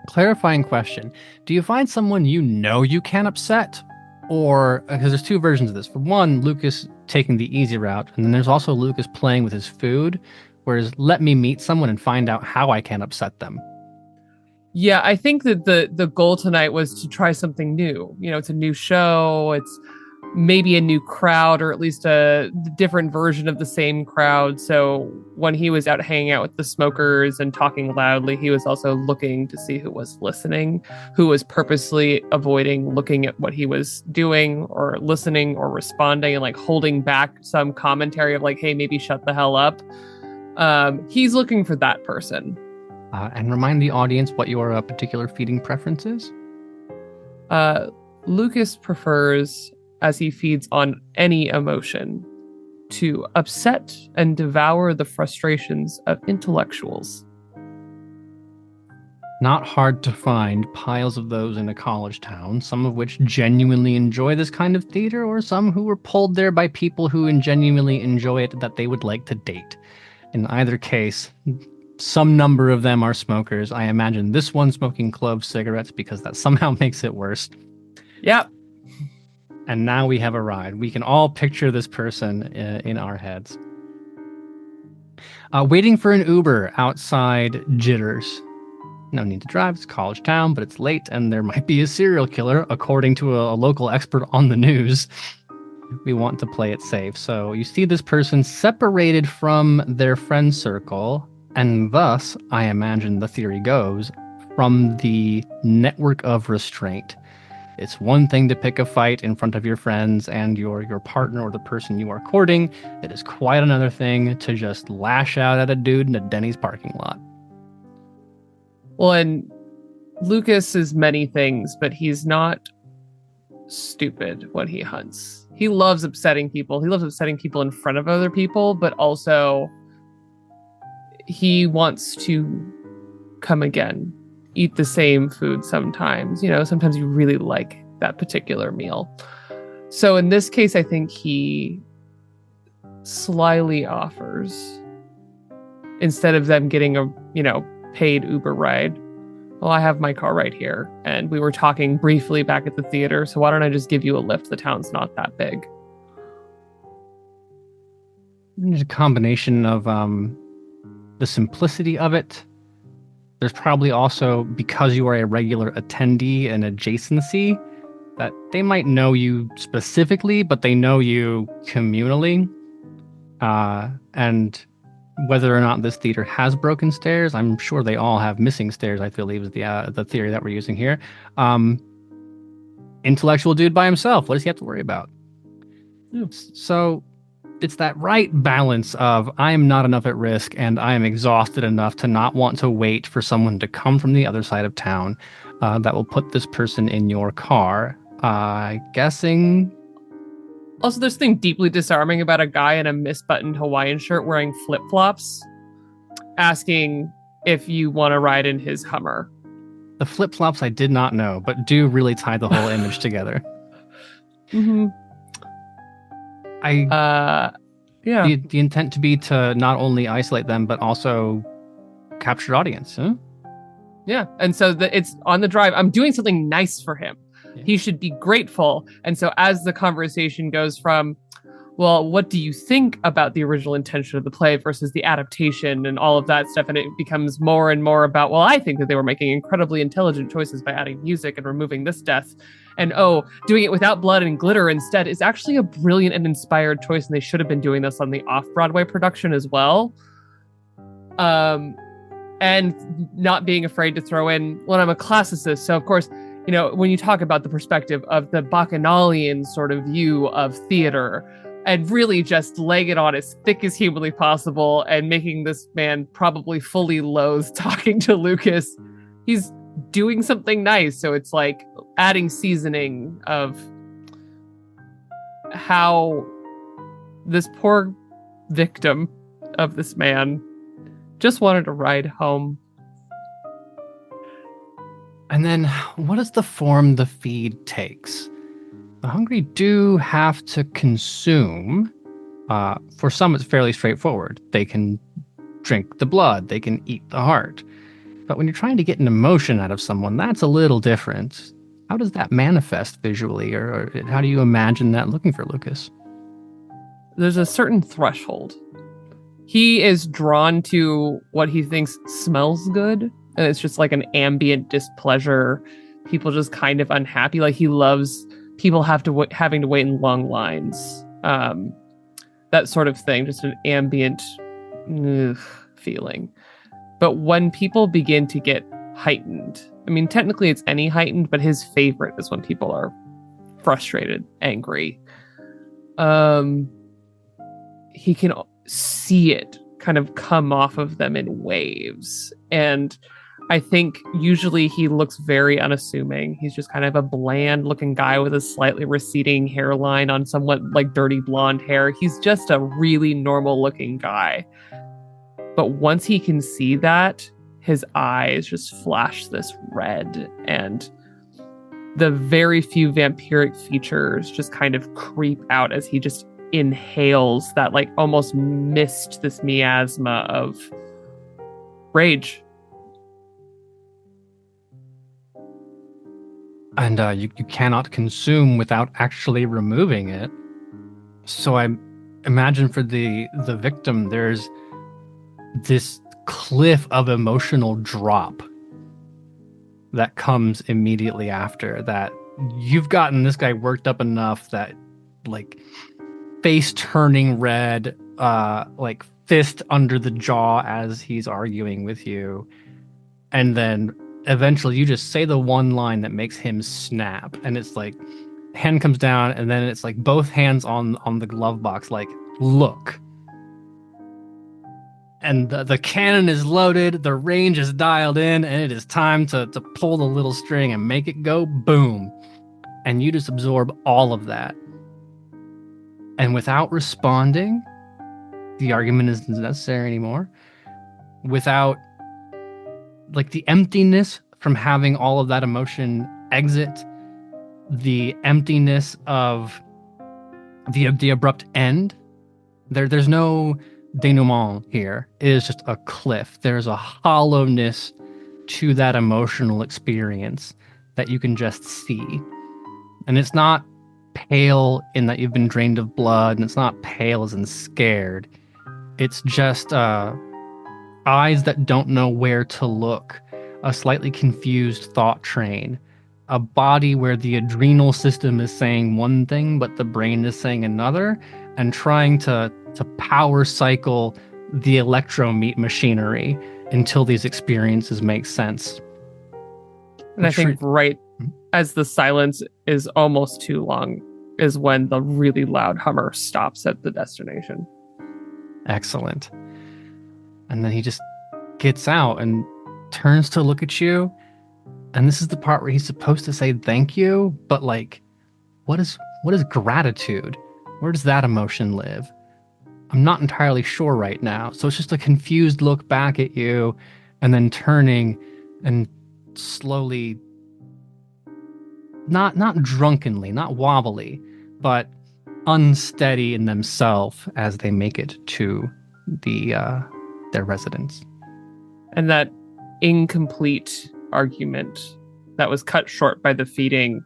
Clarifying question. Do you find someone you know you can upset? Or, because there's two versions of this. For one, Lucas taking the easy route, and then there's also Lucas playing with his food, whereas let me meet someone and find out how I can upset them. Yeah, I think that the goal tonight was to try something new. You know, it's a new show. It's maybe a new crowd, or at least a different version of the same crowd. So when he was out hanging out with the smokers and talking loudly, he was also looking to see who was listening, who was purposely avoiding looking at what he was doing or listening or responding, and like holding back some commentary of like, hey, maybe shut the hell up. He's looking for that person. And remind the audience what your particular feeding preference is. Lucas prefers, as he feeds on any emotion, to upset and devour the frustrations of intellectuals. Not hard to find piles of those in a college town, some of which genuinely enjoy this kind of theater, or some who were pulled there by people who genuinely enjoy it that they would like to date. In either case, some number of them are smokers. I imagine this one smoking clove cigarettes because that somehow makes it worse. Yep. And now we have a ride. We can all picture this person in our heads. Waiting for an Uber outside Jitters. No need to drive. It's a college town, but it's late and there might be a serial killer, according to a local expert on the news. We want to play it safe. So you see this person separated from their friend circle, and thus, I imagine the theory goes, from the network of restraint. It's one thing to pick a fight in front of your friends and your partner or the person you are courting. It is quite another thing to just lash out at a dude in a Denny's parking lot. Well, and Lucas is many things, but he's not stupid when he hunts. He loves upsetting people. He loves upsetting people in front of other people, but also he wants to come again, eat the same food sometimes. You know, sometimes you really like that particular meal. So in this case, I think he slyly offers, instead of them getting a, paid Uber ride, well, I have my car right here, and we were talking briefly back at the theater, so why don't I just give you a lift? The town's not that big. There's a combination of the simplicity of it. There's probably also, because you are a regular attendee, an adjacency, that they might know you specifically, but they know you communally. And whether or not this theater has broken stairs, I'm sure they all have missing stairs, I believe is the theory that we're using here. Intellectual dude by himself. What does he have to worry about? Yeah. So it's that right balance of I am not enough at risk and I am exhausted enough to not want to wait for someone to come from the other side of town that will put this person in your car. Guessing. Also, there's something deeply disarming about a guy in a misbuttoned Hawaiian shirt wearing flip-flops asking if you want to ride in his Hummer. The flip-flops I did not know, but do really tie the whole image together. Mm-hmm. Yeah. The intent to be to not only isolate them, but also capture audience, huh? Yeah, and so it's on the drive. I'm doing something nice for him. He should be grateful. And so as the conversation goes from, well, what do you think about the original intention of the play versus the adaptation and all of that stuff? And it becomes more and more about, well, I think that they were making incredibly intelligent choices by adding music and removing this death. And doing it without blood and glitter instead is actually a brilliant and inspired choice. And they should have been doing this on the off-Broadway production as well. And not being afraid to throw in, well, I'm a classicist. So, of course, when you talk about the perspective of the Bacchanalian sort of view of theater, and really just laying it on as thick as humanly possible and making this man probably fully loathe talking to Lucas, he's doing something nice. So it's like adding seasoning of how this poor victim of this man just wanted to ride home. And then what is the form the feed takes? The hungry do have to consume. For some, it's fairly straightforward. They can drink the blood. They can eat the heart. But when you're trying to get an emotion out of someone, that's a little different. How does that manifest visually? Or how do you imagine that looking for Lucas? There's a certain threshold. He is drawn to what he thinks smells good. And it's just like an ambient displeasure. People just kind of unhappy. Like he loves people having to wait in long lines. That sort of thing. Just an ambient feeling. But when people begin to get heightened, I mean, technically it's any heightened, but his favorite is when people are frustrated, angry. He can see it kind of come off of them in waves. And I think usually he looks very unassuming. He's just kind of a bland looking guy with a slightly receding hairline on somewhat like dirty blonde hair. He's just a really normal looking guy. But once he can see that, his eyes just flash this red, and the very few vampiric features just kind of creep out as he just inhales that like almost mist, this miasma of rage. And you cannot consume without actually removing it. So I imagine for the victim, there's this cliff of emotional drop that comes immediately after that. You've gotten this guy worked up enough that like face turning red, like fist under the jaw as he's arguing with you. And then eventually you just say the one line that makes him snap, and it's like hand comes down, and then it's like both hands on the glove box, like, look. And the cannon is loaded, the range is dialed in, and it is time to pull the little string and make it go boom. And you just absorb all of that. And without responding, the argument isn't necessary anymore. Without like the emptiness from having all of that emotion exit, the emptiness of the abrupt end. There's no denouement here. It is just a cliff. There's a hollowness to that emotional experience that you can just see. And it's not pale in that you've been drained of blood, and it's not pale as in scared. It's just eyes that don't know where to look, a slightly confused thought train, a body where the adrenal system is saying one thing, but the brain is saying another, and trying to power cycle the electromeat machinery until these experiences make sense. And I think right as the silence is almost too long is when the really loud hummer stops at the destination. Excellent. And then he just gets out and turns to look at you. And this is the part where he's supposed to say thank you, but like, what is gratitude? Where does that emotion live? I'm not entirely sure right now. So it's just a confused look back at you, and then turning and slowly, not drunkenly, not wobbly, but unsteady in themselves as they make it to their residence. And that incomplete argument that was cut short by the feeding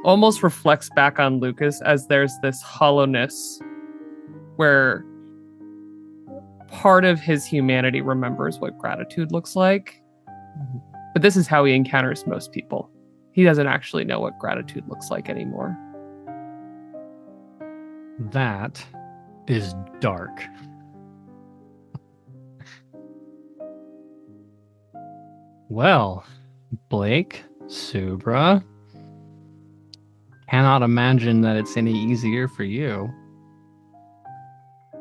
almost reflects back on Lucas as there's this hollowness where part of his humanity remembers what gratitude looks like. But this is how he encounters most people. He doesn't actually know what gratitude looks like anymore. That is dark. Well, Blake, Subra, cannot imagine that it's any easier for you.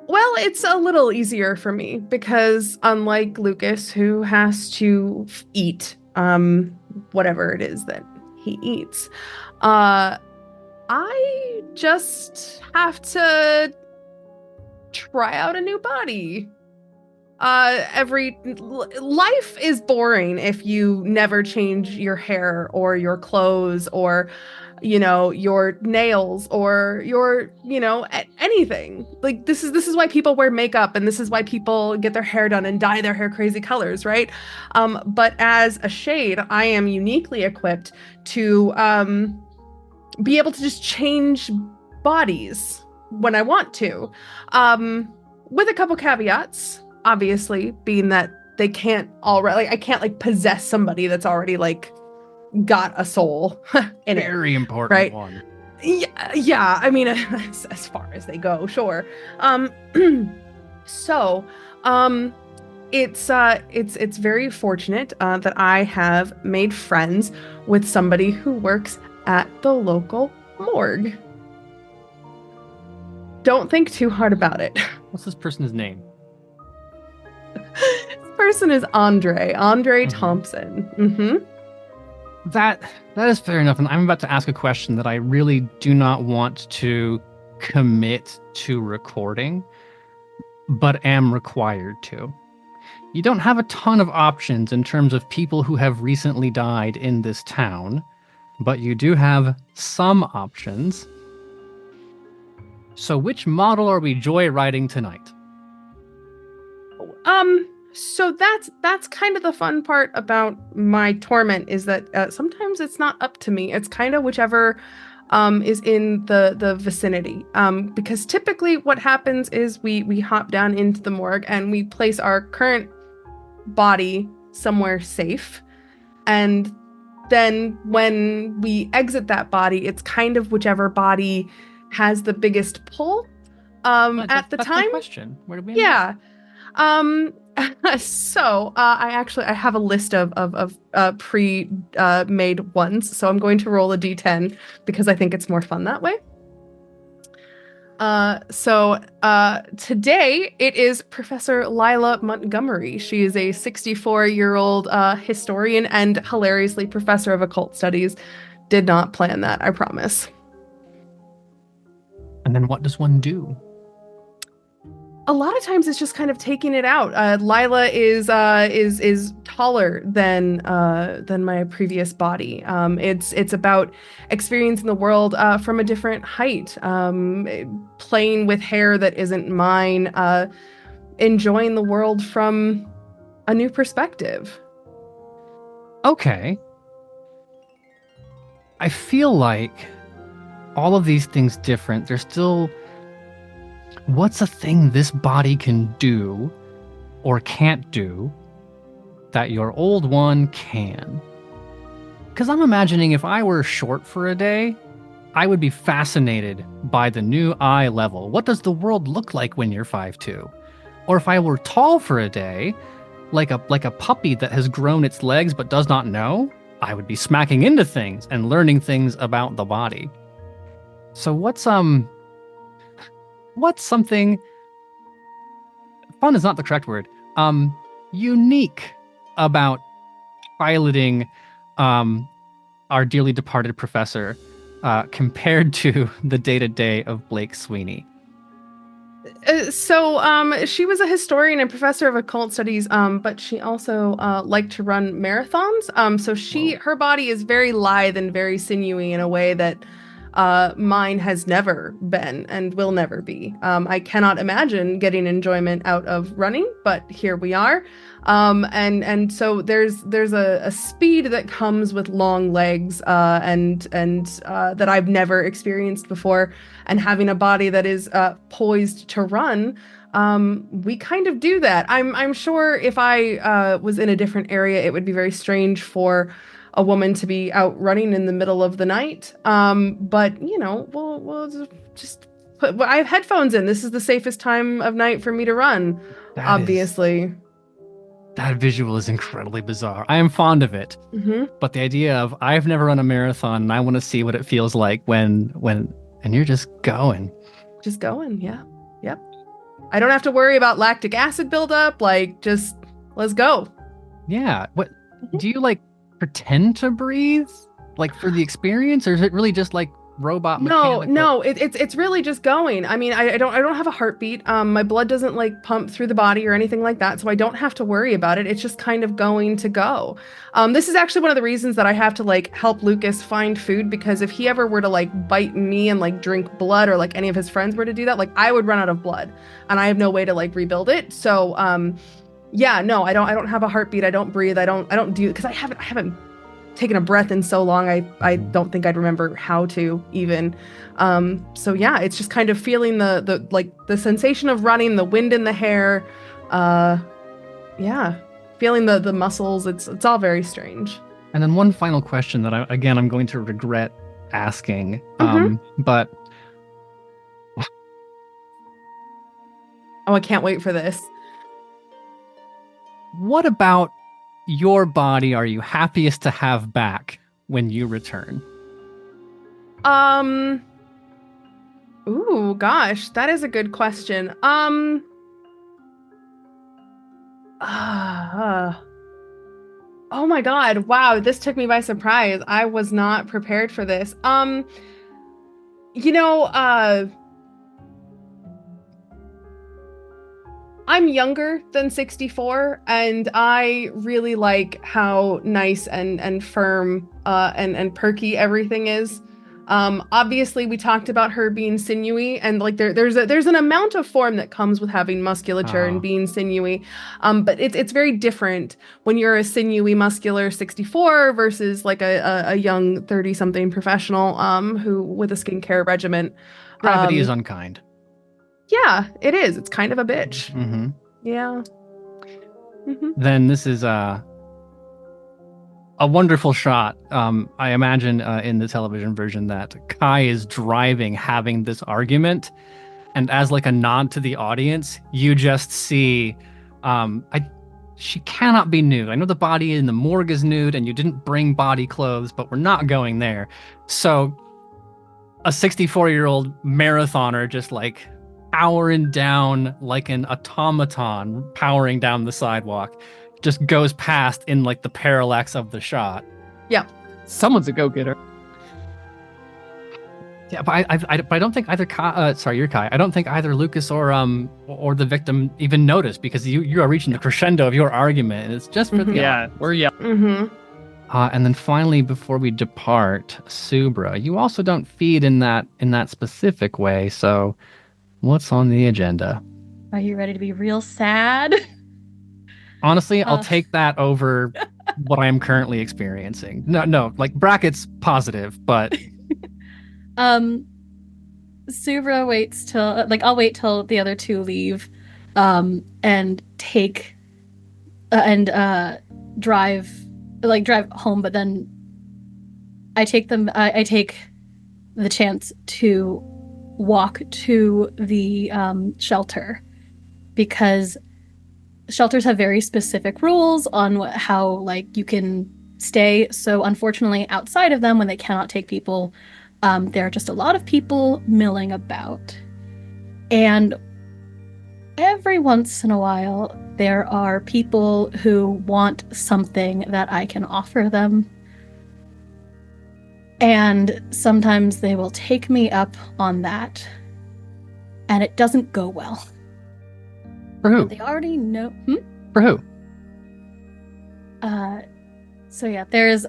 Well, it's a little easier for me because unlike Lucas, who has to eat whatever it is that he eats, I just have to try out a new body. Life is boring if you never change your hair or your clothes or, your nails or your, anything. Like this is why people wear makeup, and this is why people get their hair done and dye their hair crazy colors, right? But as a shade, I am uniquely equipped to be able to just change bodies when I want to, with a couple caveats. Obviously, being that they can't already, I can't possess somebody that's already got a soul in it. Very important, right? one. Yeah. I mean, as far as they go, sure. So, it's very fortunate that I have made friends with somebody who works at the local morgue. Don't think too hard about it. What's this person's name? This person is Andre Thompson. That is fair enough, and I'm about to ask a question that I really do not want to commit to recording, but am required to. You don't have a ton of options in terms of people who have recently died in this town, but you do have some options. So which model are we joyriding tonight? So that's kind of the fun part about my torment, is that sometimes it's not up to me. It's kind of whichever is in the vicinity. Because typically what happens is we hop down into the morgue and we place our current body somewhere safe. And then when we exit that body, it's kind of whichever body has the biggest pull at the that's time. My question. Where do we Yeah. So I have a list of pre-made ones, so I'm going to roll a d10 because I think it's more fun that way. So today it is Professor Lila Montgomery. She is a 64-year-old historian and hilariously professor of occult studies. Did not plan that, I promise. And then what does one do? A lot of times it's just kind of taking it out. Lila is taller than my previous body. It's about experiencing the world from a different height, playing with hair that isn't mine, enjoying the world from a new perspective. Okay. I feel like all of these things different. There's still... What's a thing this body can do or can't do that your old one can? Because I'm imagining if I were short for a day, I would be fascinated by the new eye level. What does the world look like when you're 5'2"? Or if I were tall for a day, like a puppy that has grown its legs but does not know, I would be smacking into things and learning things about the body. So what's something, fun is not the correct word, unique about piloting our dearly departed professor compared to the day-to-day of Blake Sweeney? So she was a historian and professor of occult studies, but she also liked to run marathons. So her body is very lithe and very sinewy in a way that Mine has never been and will never be. I cannot imagine getting enjoyment out of running, but here we are. And so there's a speed that comes with long legs, and that I've never experienced before, and having a body that is poised to run. We kind of do that. I'm sure if I was in a different area, it would be very strange for a woman to be out running in the middle of the night. But we'll just put. I have headphones in. This is the safest time of night for me to run. Obviously. That visual is incredibly bizarre. I am fond of it, but the idea of I've never run a marathon and I want to see what it feels like when and you're just going. Just going, yeah. Yep. I don't have to worry about lactic acid buildup. Like, just let's go. Yeah. What do you like pretend to breathe? Like for the experience, or is it really just like robot mechanical? No, it's really just going. I mean, I don't have a heartbeat. My blood doesn't like pump through the body or anything like that, so I don't have to worry about it. It's just kind of going to go. This is actually one of the reasons that I have to like help Lucas find food, because if he ever were to like bite me and like drink blood, or like any of his friends were to do that, like I would run out of blood and I have no way to like rebuild it. So yeah, no, I don't have a heartbeat. I don't breathe. I don't do, because I haven't taken a breath in so long. I don't think I'd remember how to even. So yeah, it's just kind of feeling the sensation of running, the wind in the hair. Yeah, feeling the muscles. It's all very strange. And then one final question that I'm going to regret asking. But oh, I can't wait for this. What about your body are you happiest to have back when you return? Ooh, gosh, that is a good question. Oh my God, wow, this took me by surprise. I was not prepared for this. I'm younger than 64, and I really like how nice and firm and perky everything is. Obviously, we talked about her being sinewy, and like there's an amount of form that comes with having musculature and being sinewy. But it's very different when you're a sinewy, muscular 64 versus like a young 30-something professional who with a skincare regimen. Gravity is unkind. Yeah, it is. It's kind of a bitch. Yeah. Then this is a wonderful shot. I imagine in the television version that Kai is driving, having this argument, and as like a nod to the audience, you just see, she cannot be nude. I know the body in the morgue is nude, and you didn't bring body clothes, but we're not going there. So, a 64-year-old marathoner just like powering down like an automaton, powering down the sidewalk, just goes past in like the parallax of the shot. Yeah. Someone's a go-getter. Yeah, but I don't think either Kai, you're Kai. I don't think either Lucas or the victim even noticed, because you are reaching the crescendo of your argument, and it's just for the we're yelling. And then finally, before we depart, Subra, you also don't feed in that specific way. So, what's on the agenda? Are you ready to be real sad? Honestly, I'll take that over what I am currently experiencing. No, like brackets positive, but Subra waits till I'll wait till the other two leave, and take drive home. But then I take the chance to walk to the shelter, because shelters have very specific rules on how like you can stay. So unfortunately, outside of them, when they cannot take people, there are just a lot of people milling about. And every once in a while, there are people who want something that I can offer them. And sometimes they will take me up on that. And it doesn't go well. For who? They already know. For who? So yeah, there's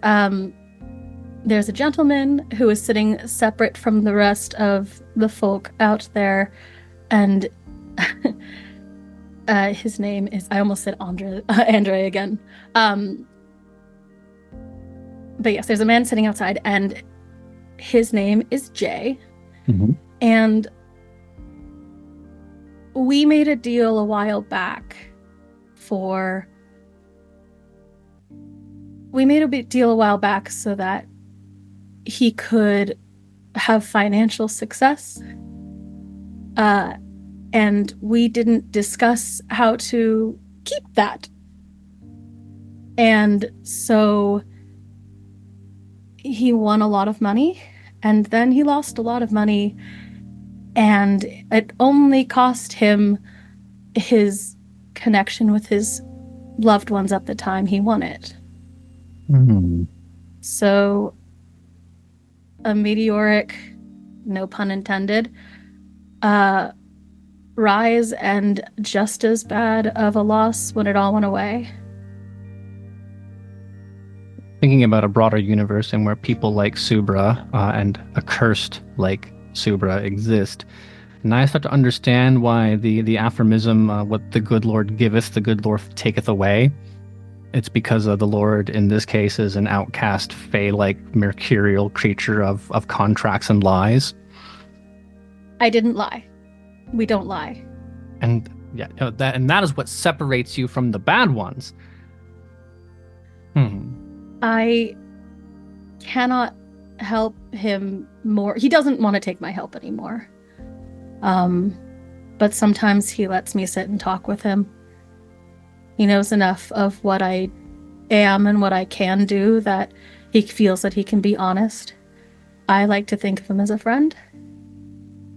there's a gentleman who is sitting separate from the rest of the folk out there, and his name is, I almost said Andre again. But yes, there's a man sitting outside, and his name is Jay. Mm-hmm. And we made a deal a while back so that he could have financial success. And we didn't discuss how to keep that. And so he won a lot of money, and then he lost a lot of money, and it only cost him his connection with his loved ones at the time he won it. Mm-hmm. So a meteoric, no pun intended, rise, and just as bad of a loss when it all went away. Thinking about a broader universe and where people like Subra and accursed like Subra exist, and I start to understand why the aphorism, what the good Lord giveth, the good Lord taketh away. It's because the Lord, in this case, is an outcast, fey-like, mercurial creature of contracts and lies. I didn't lie. We don't lie. And yeah, that is what separates you from the bad ones. I cannot help him more. He doesn't want to take my help anymore. But sometimes he lets me sit and talk with him. He knows enough of what I am and what I can do that he feels that he can be honest. I like to think of him as a friend.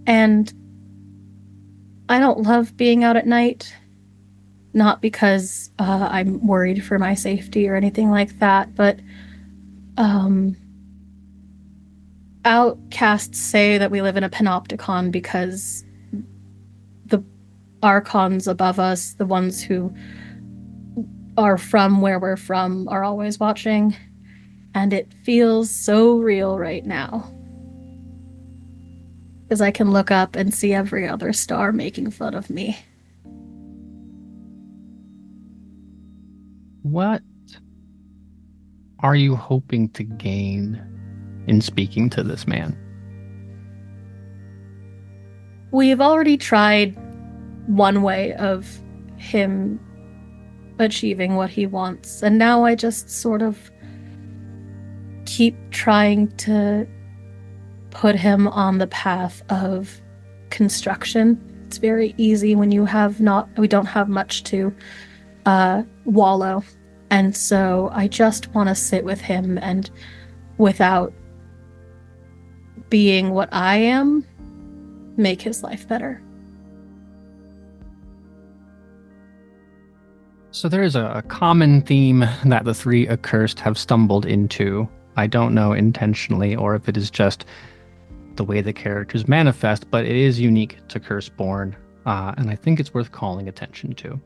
And I don't love being out at night. Not because I'm worried for my safety or anything like that, but outcasts say that we live in a panopticon because the archons above us, the ones who are from where we're from, are always watching. And it feels so real right now. Because I can look up and see every other star making fun of me. What are you hoping to gain in speaking to this man? We've already tried one way of him achieving what he wants, and now I just sort of keep trying to put him on the path of construction. It's very easy when we don't have much to wallow. And so I just want to sit with him, and without being what I am, make his life better. So there is a common theme that the three accursed have stumbled into. I don't know intentionally or if it is just the way the characters manifest, but it is unique to Curseborne, and I think it's worth calling attention to.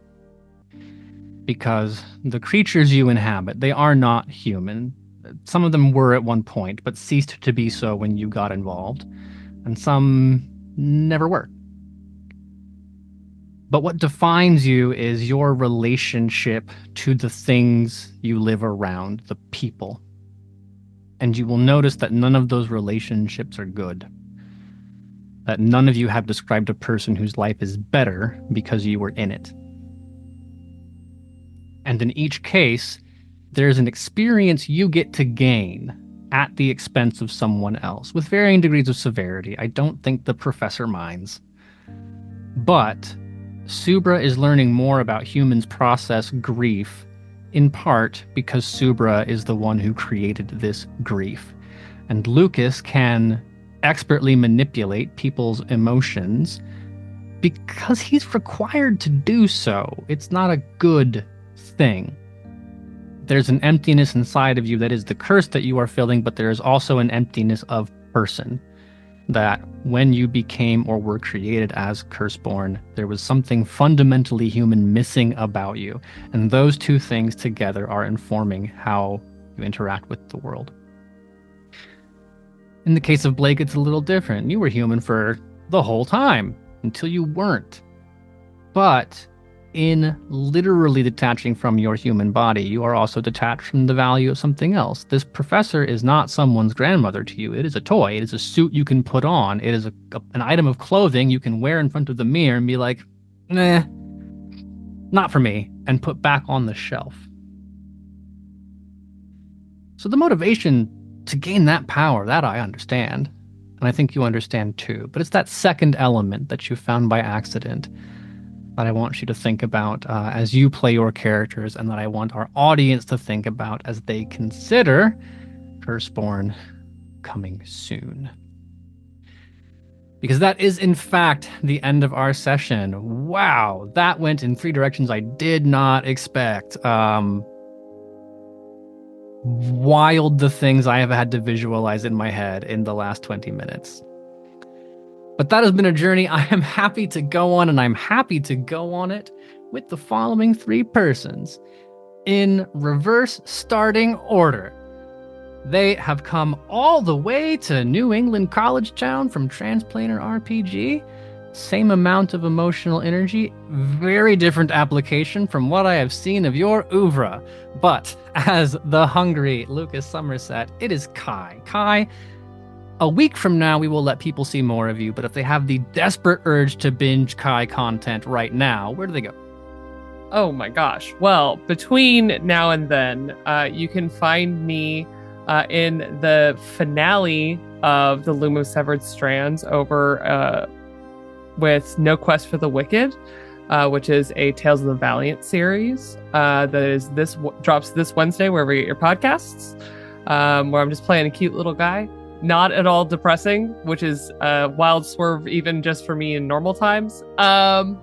Because the creatures you inhabit, they are not human. Some of them were at one point, but ceased to be so when you got involved. And some never were. But what defines you is your relationship to the things you live around, the people. And you will notice that none of those relationships are good. That none of you have described a person whose life is better because you were in it. And in each case, there's an experience you get to gain at the expense of someone else, with varying degrees of severity. I don't think the professor minds. But Subra is learning more about humans' process grief, in part because Subra is the one who created this grief. And Lucas can expertly manipulate people's emotions because he's required to do so. It's not a good thing. There's an emptiness inside of you that is the curse that you are filling, but there is also an emptiness of person. That when you became or were created as Curseborne, there was something fundamentally human missing about you. And those two things together are informing how you interact with the world. In the case of Blake, it's a little different. You were human for the whole time until you weren't. But in literally detaching from your human body, you are also detached from the value of something else. This professor is not someone's grandmother to you. It is a toy. It is a suit you can put on. It is an item of clothing you can wear in front of the mirror and be like, nah, not for me, and put back on the shelf. So the motivation to gain that power, that I understand. And I think you understand too. But it's that second element that you found by accident that I want you to think about as you play your characters, and that I want our audience to think about as they consider Curseborne coming soon. Because that is, in fact, the end of our session. Wow, that went in 3 directions I did not expect. Wild the things I have had to visualize in my head in the last 20 minutes. But that has been a journey I am happy to go on, and I'm happy to go on it with the following 3 persons in reverse starting order. They have come all the way to New England College Town from Transplanar RPG. Same amount of emotional energy, very different application from what I have seen of your oeuvre. But as the hungry Lucas Somerset, it is Kai. Kai, a week from now, we will let people see more of you, but if they have the desperate urge to binge Kai content right now, where do they go? Oh my gosh. Well, between now and then, you can find me in the finale of the Loom of Severed Strands over with No Quest for the Wicked, which is a Tales of the Valiant series that is drops this Wednesday wherever you get your podcasts, where I'm just playing a cute little guy. Not at all depressing, which is a wild swerve even just for me in normal times. And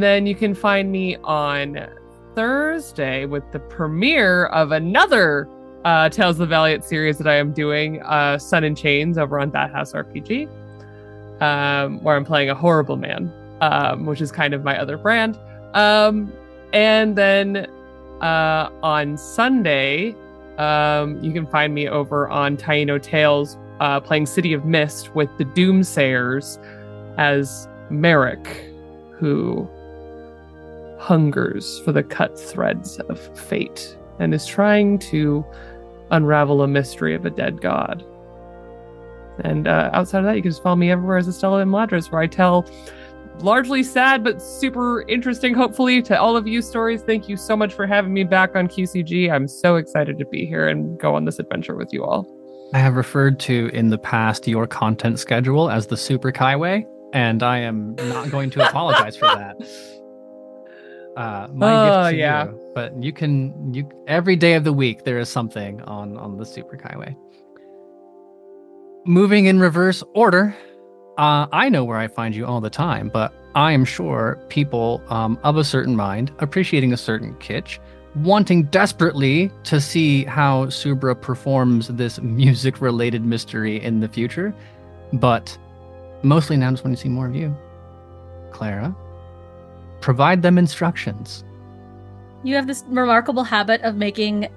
then you can find me on Thursday with the premiere of another Tales of the Valiant series that I am doing, Sun in Chains, over on That House RPG, where I'm playing a horrible man, which is kind of my other brand. And then on Sunday, you can find me over on Taino Tales, playing City of Mist with the Doomsayers as Merrick, who hungers for the cut threads of fate and is trying to unravel a mystery of a dead god. And outside of that, you can just follow me everywhere as Estella and Ladris, where I tell largely sad but super interesting, hopefully, to all of you stories. Thank you so much for having me back on QCG. I'm so excited to be here and go on this adventure with you all. I have referred to in the past your content schedule as the Super Kaiway, and I am not going to apologize for that. My gift to you. But you every day of the week there is something on the Super Kaiway. Moving in reverse order, I know where I find you all the time, but I am sure people of a certain mind, appreciating a certain kitsch, wanting desperately to see how Subra performs this music-related mystery in the future, but mostly now just want to see more of you. Clara, provide them instructions. You have this remarkable habit of making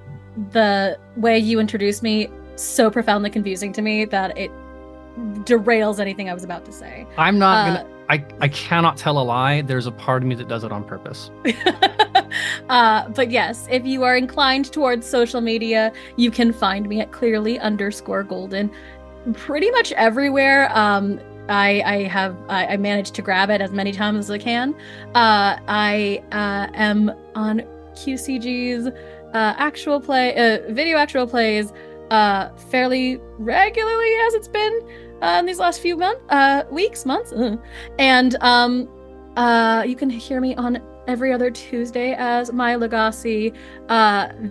the way you introduce me so profoundly confusing to me that it derails anything I was about to say. I'm not gonna. I cannot tell a lie. There's a part of me that does it on purpose. But yes, if you are inclined towards social media, you can find me at clearly_golden pretty much everywhere. I managed to grab it as many times as I can. I am on QCG's video actual plays fairly regularly, as it's been in these last few months. And you can hear me on every other Tuesday as Maya Lagasse,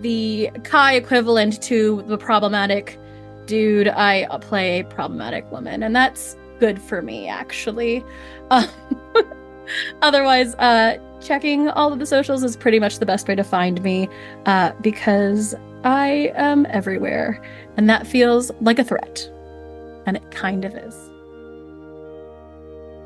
the Kai equivalent to the problematic dude. I play a problematic woman, and that's good for me, actually. Otherwise, checking all of the socials is pretty much the best way to find me, because I am everywhere, and that feels like a threat, and it kind of is.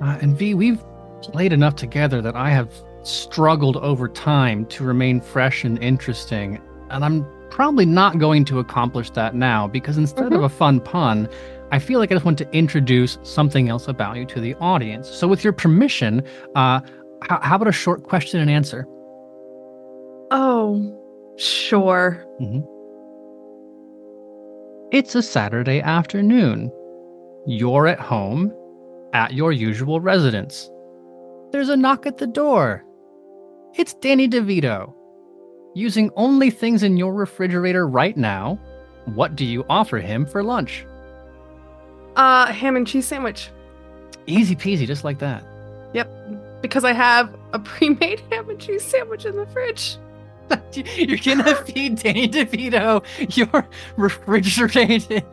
And V, we've played enough together that I have struggled over time to remain fresh and interesting, and I'm probably not going to accomplish that now because instead of a fun pun, I feel like I just want to introduce something else about you to the audience. So with your permission, how about a short question and answer? Oh, sure. It's a Saturday afternoon. You're at home at your usual residence. There's a knock at the door. It's Danny DeVito. Using only things in your refrigerator right now, what do you offer him for lunch? Ham and cheese sandwich. Easy peasy, just like that. Yep, because I have a pre-made ham and cheese sandwich in the fridge. You're gonna feed Danny DeVito your refrigerated.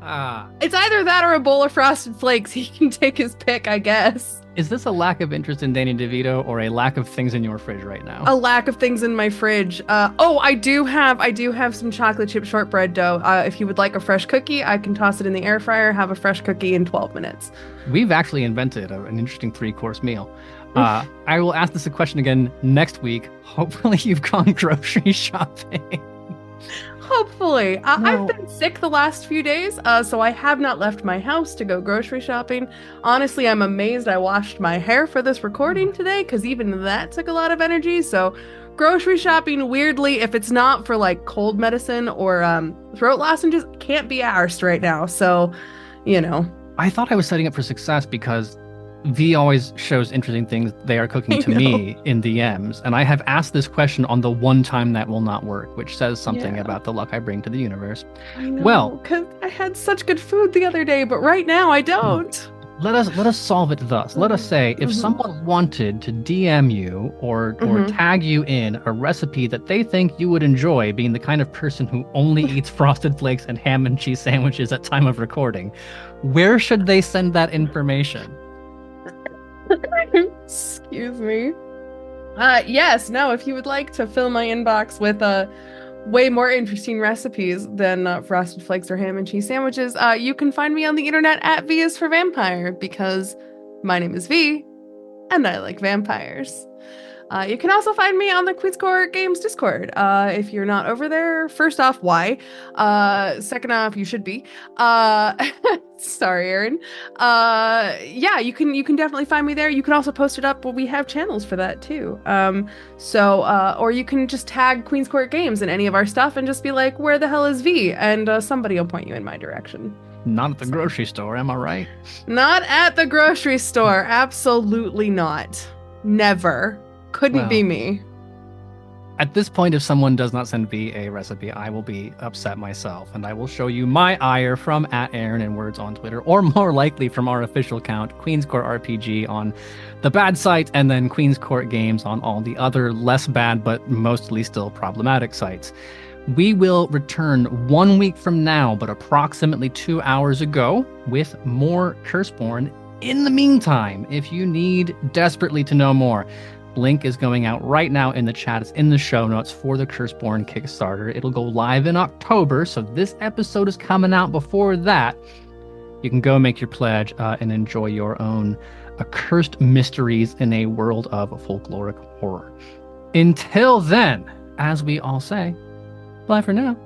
It's either that or a bowl of Frosted Flakes. He can take his pick, I guess. Is this a lack of interest in Danny DeVito or a lack of things in your fridge right now? A lack of things in my fridge. I do have some chocolate chip shortbread dough. If you would like a fresh cookie, I can toss it in the air fryer, have a fresh cookie in 12 minutes. We've actually invented an interesting 3-course meal. I will ask this a question again next week. Hopefully you've gone grocery shopping. Hopefully. I've been sick the last few days, so I have not left my house to go grocery shopping. Honestly, I'm amazed I washed my hair for this recording today, because even that took a lot of energy. So grocery shopping, weirdly, if it's not for like cold medicine or throat lozenges, can't be arsed right now. So, I thought I was setting up for success because V always shows interesting things they are cooking to me in DMs, and I have asked this question on the one time that will not work, which says something about the luck I bring to the universe. I know, well, because I had such good food the other day, but right now I don't. Let us solve it thus. Let us say if someone wanted to DM you or tag you in a recipe that they think you would enjoy, being the kind of person who only eats Frosted Flakes and ham and cheese sandwiches at time of recording, where should they send that information? Excuse me. If you would like to fill my inbox with way more interesting recipes than Frosted Flakes or ham and cheese sandwiches, you can find me on the internet at V is for Vampire, because my name is V and I like vampires. You can also find me on the queenscourtgames Discord. If you're not over there, first off, why? Second off, you should be. Sorry, Aaron. You can definitely find me there. You can also post it up. We have channels for that too. Or you can just tag Queen's Court Games in any of our stuff and just be like, "Where the hell is V?" And somebody will point you in my direction. Not at the grocery store, am I right? Not at the grocery store. Absolutely not. Never. Couldn't be me. At this point, if someone does not send me a recipe, I will be upset myself, and I will show you my ire from @AaronandWords on Twitter, or more likely from our official account, Queen's Court RPG on the bad site, and then Queen's Court Games on all the other less bad but mostly still problematic sites. We will return 1 week from now, but approximately 2 hours ago, with more Curseborne. In the meantime, if you need desperately to know more, link is going out right now in the chat. It's in the show notes for the Curseborne Kickstarter. It'll go live in October, so this episode is coming out before that. You can go make your pledge and enjoy your own accursed mysteries in a world of folkloric horror. Until then, as we all say, bye for now.